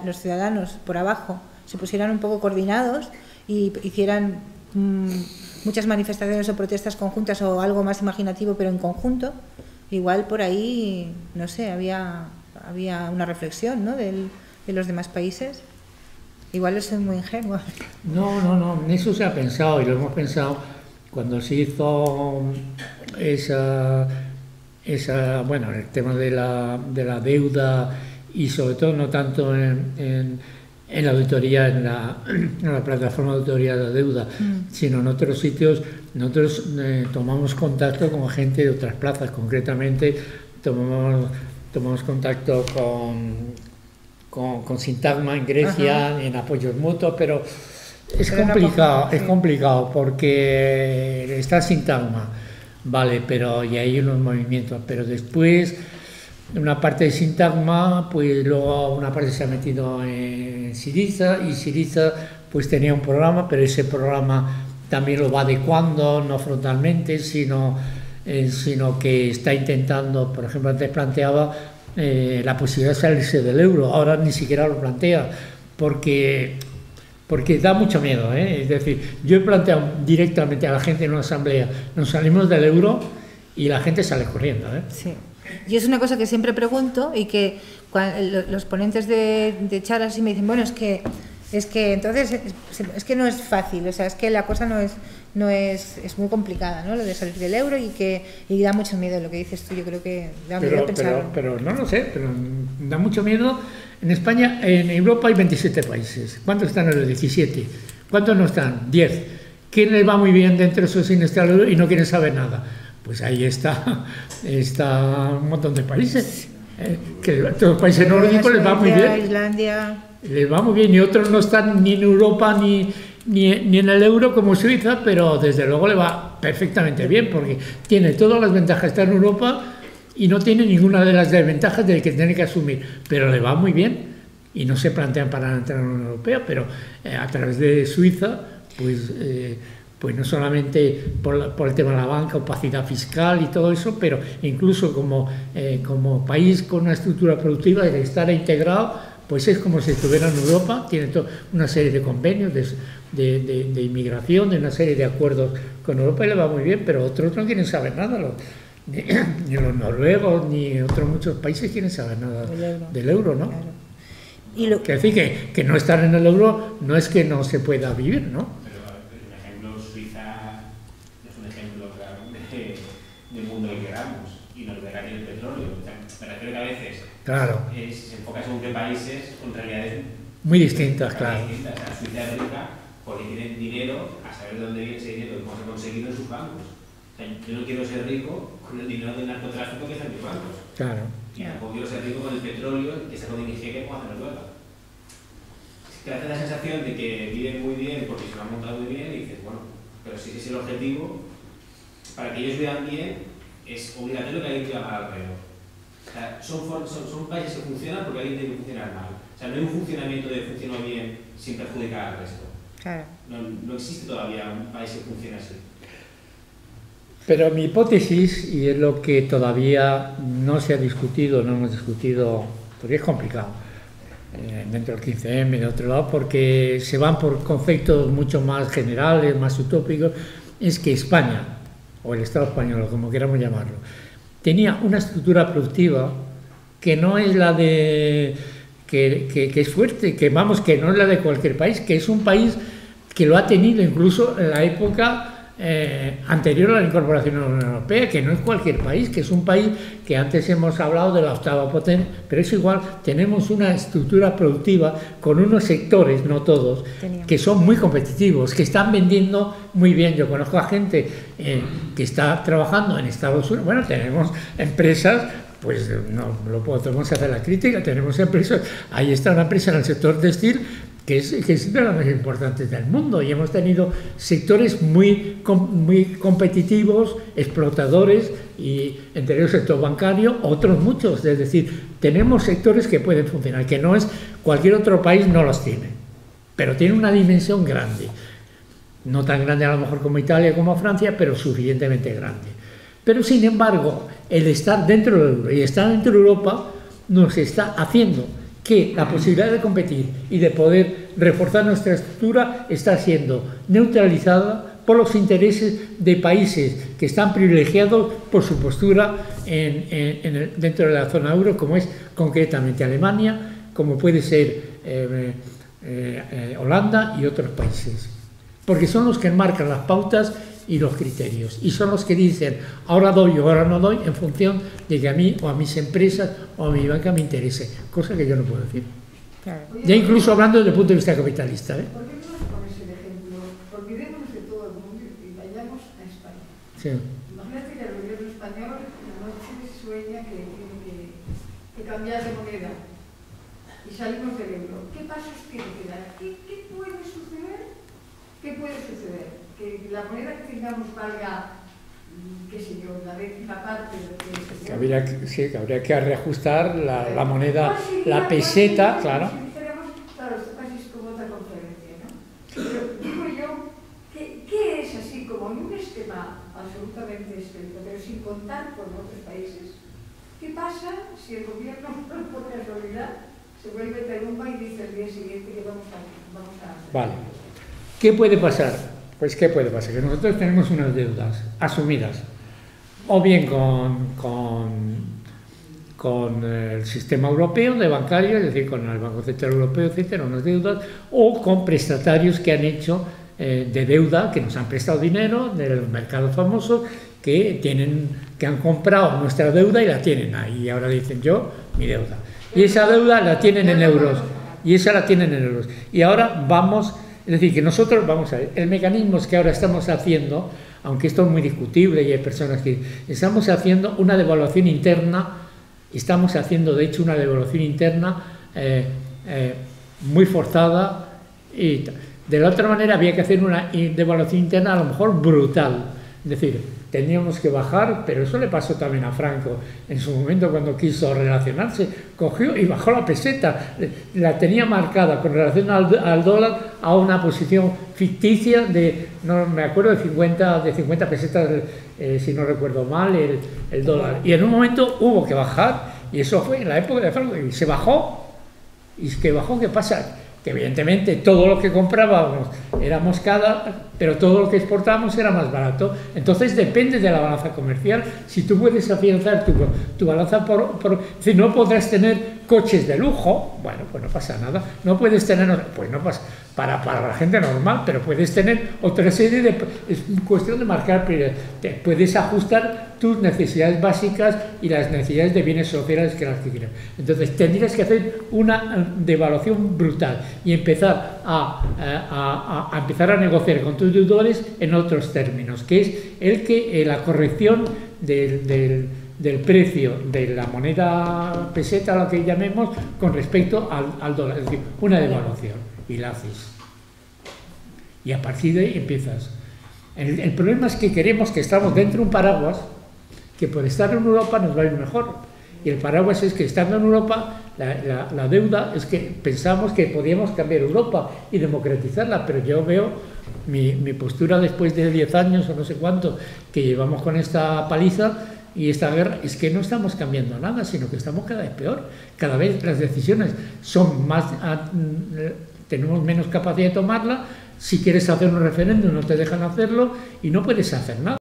los ciudadanos por abajo, se pusieran un poco coordinados y hicieran muchas manifestaciones o protestas conjuntas o algo más imaginativo, pero en conjunto, igual por ahí, no sé, había una reflexión, ¿no?, de los demás países. Igual soy muy ingenua. No, en eso se ha pensado, y lo hemos pensado cuando se hizo bueno, el tema de la deuda, y sobre todo no tanto en la auditoría, en la plataforma de auditoría de la deuda, sino en otros sitios. Nosotros tomamos contacto con gente de otras plazas, concretamente tomamos contacto con Sintagma en Grecia, en apoyos mutuos, pero es complicado porque está Sintagma, vale, pero y hay unos movimientos, pero después una parte de Sintagma, pues luego una parte se ha metido en Syriza, y Syriza pues tenía un programa, pero ese programa también lo va adecuando, no frontalmente, sino que está intentando, por ejemplo, antes planteaba la posibilidad de salirse del euro, ahora ni siquiera lo plantea, porque da mucho miedo, ¿eh? Es decir, yo he planteado directamente a la gente en una asamblea, nos salimos del euro, y la gente sale corriendo, ¿eh? Sí. Y es una cosa que siempre pregunto, y que los ponentes de charlas sí me dicen, bueno, es que entonces es que no es fácil, o sea, es que la cosa es muy complicada, ¿no?, lo de salir del euro, y da mucho miedo lo que dices tú. Yo creo que da miedo pensarlo. Pero no lo sé, pero da mucho miedo. En España, en Europa hay 27 países. ¿Cuántos están en los 17? ¿Cuántos no están? 10. ¿Quién les va muy bien dentro de esos sin estar y no quieren saber nada? Pues ahí está un montón de países. Que a todos los países nórdicos les va muy bien. Islandia. Les va muy bien, y otros no están ni en Europa ni en el euro, como Suiza, pero desde luego le va perfectamente bien, porque tiene todas las ventajas de estar en Europa y no tiene ninguna de las desventajas de que tiene que asumir, pero le va muy bien, y no se plantean para entrar en la Unión Europea, pero a través de Suiza, pues no solamente por el tema de la banca, opacidad fiscal y todo eso, pero incluso como país con una estructura productiva, de estar integrado, pues es como si estuviera en Europa, tiene una serie de convenios de inmigración, de una serie de acuerdos con Europa y le va muy bien, pero otros no quieren saber nada, ni los noruegos ni otros muchos países quieren saber nada del euro, ¿no? Claro. Y lo que decir que no estar en el euro no es que no se pueda vivir, ¿no? Pero el ejemplo Suiza es un ejemplo claro del mundo que queramos, y Noruega tiene el petróleo. O sea, me refiero que a veces claro, si se enfoca según qué países con realidades muy distintas, claro. distintas. O sea, Suiza es rica porque tienen dinero, a saber de dónde viene ese dinero y cómo se ha conseguido en sus bancos. O sea, yo no quiero ser rico con el dinero del narcotráfico que está en mis bancos. Claro. Y tampoco quiero ser rico con el petróleo que sacó de Nigeria como hace Noruega. Te hace la sensación de que viven muy bien porque se lo han montado muy bien y dices, bueno, pero si ese es el objetivo, para que ellos vivan bien, es obligatorio que alguien viva mal alrededor. O sea, son países que funcionan porque alguien tiene que funcionar mal. O sea, no hay un funcionamiento de funcionar bien sin perjudicar al resto. Claro. No existe todavía un país que funcione así. Pero mi hipótesis, y es lo que todavía no se ha discutido, no hemos discutido, porque es complicado, dentro del 15M, de otro lado, porque se van por conceptos mucho más generales, más utópicos, es que España, o el Estado español, como queramos llamarlo, tenía una estructura productiva que no es la de... que es fuerte, que vamos, que no es la de cualquier país, que es un país que lo ha tenido incluso en la época anterior a la incorporación a la Unión Europea, que no es cualquier país, que es un país que antes hemos hablado de la octava potencia, pero es igual, tenemos una estructura productiva con unos sectores, no todos, que son muy competitivos, que están vendiendo muy bien. Yo conozco a gente que está trabajando en Estados Unidos, bueno, tenemos empresas, pues no lo podemos hacer la crítica, tenemos empresas, ahí está una empresa en el sector textil que es de las más importantes del mundo, y hemos tenido sectores muy competitivos, explotadores, y entre ellos el sector bancario, otros muchos, es decir, tenemos sectores que pueden funcionar, que no es cualquier otro país no los tiene, pero tiene una dimensión grande, no tan grande a lo mejor como Italia, como Francia, pero suficientemente grande. Pero sin embargo, el estar dentro de Europa y estar dentro de Europa nos está haciendo que la posibilidad de competir y de poder reforzar nuestra estructura está siendo neutralizada por los intereses de países que están privilegiados por su postura dentro de la zona euro, como es concretamente Alemania, como puede ser Holanda y otros países, porque son los que marcan las pautas y los criterios, y son los que dicen ahora doy o ahora no doy en función de que a mí o a mis empresas o a mi banca me interese, cosa que yo no puedo decir. Claro. Ya incluso hablando desde el punto de vista capitalista, ¿eh? ¿Por qué no nos pones el ejemplo? Olvidémonos de todo el mundo y vayamos a España. Sí. Imagínate que el gobierno español la noche sueña que tiene que cambiar de moneda y salimos del euro. ¿Qué pasos tiene que dar? ¿Qué puede suceder? ¿Qué puede suceder? Que la moneda que tengamos valga, qué sé yo, la décima parte de lo que habría que reajustar la moneda, la peseta, claro. Claro, esto casi es como otra conferencia, ¿no? Pero digo yo, ¿qué es así como en un esquema absolutamente estricto, pero sin contar con otros países? ¿Qué pasa si el gobierno, por casualidad, se vuelve terrumba y dice el día siguiente que vamos a hacer? Vale. ¿Qué puede pasar? Pues ¿qué puede pasar? Que nosotros tenemos unas deudas asumidas, o bien con el sistema europeo de bancario, es decir, con el Banco Central Europeo, etcétera, unas deudas, o con prestatarios que han hecho de deuda, que nos han prestado dinero de los mercados famosos, que han comprado nuestra deuda y la tienen ahí, y ahora dicen yo, mi deuda. Y esa deuda la tienen en euros, y ahora vamos... Es decir, que nosotros, vamos a ver, el mecanismo que ahora estamos haciendo, aunque esto es muy discutible y hay personas que... Estamos haciendo una devaluación interna, estamos haciendo de hecho una devaluación interna muy forzada, y de la otra manera había que hacer una devaluación interna a lo mejor brutal, es decir, teníamos que bajar, pero eso le pasó también a Franco en su momento cuando quiso relacionarse, cogió y bajó la peseta, la tenía marcada con relación al dólar a una posición ficticia de, no me acuerdo, de 50 pesetas, si no recuerdo mal, el dólar, y en un momento hubo que bajar, y eso fue en la época de Franco, y se bajó ¿Y qué bajó? ¿Qué pasa? Que evidentemente todo lo que comprábamos era moscada, pero todo lo que exportábamos era más barato. Entonces depende de la balanza comercial. Si tú puedes afianzar tu balanza si no podrás tener coches de lujo, bueno, pues no pasa nada. No puedes tener, pues no pasa, para la gente normal, pero puedes tener otra serie de... Es cuestión de marcar prioridades. Puedes ajustar tus necesidades básicas y las necesidades de bienes sociales que las que quieras. Entonces tendrías que hacer una devaluación brutal y empezar a empezar a negociar con tus deudores en otros términos, que es la corrección del precio de la moneda peseta, lo que llamemos, con respecto al dólar, es decir, una devaluación, y la haces. Y a partir de ahí empiezas. El problema es que queremos que estamos dentro de un paraguas, que por estar en Europa nos va a ir mejor. Y el paraguas es que estando en Europa, la deuda es que pensamos que podíamos cambiar Europa y democratizarla, pero yo veo mi postura después de 10 años o no sé cuánto que llevamos con esta paliza y esta guerra, es que no estamos cambiando nada, sino que estamos cada vez peor. Cada vez las decisiones son más, tenemos menos capacidad de tomarla. Si quieres hacer un referéndum no te dejan hacerlo y no puedes hacer nada.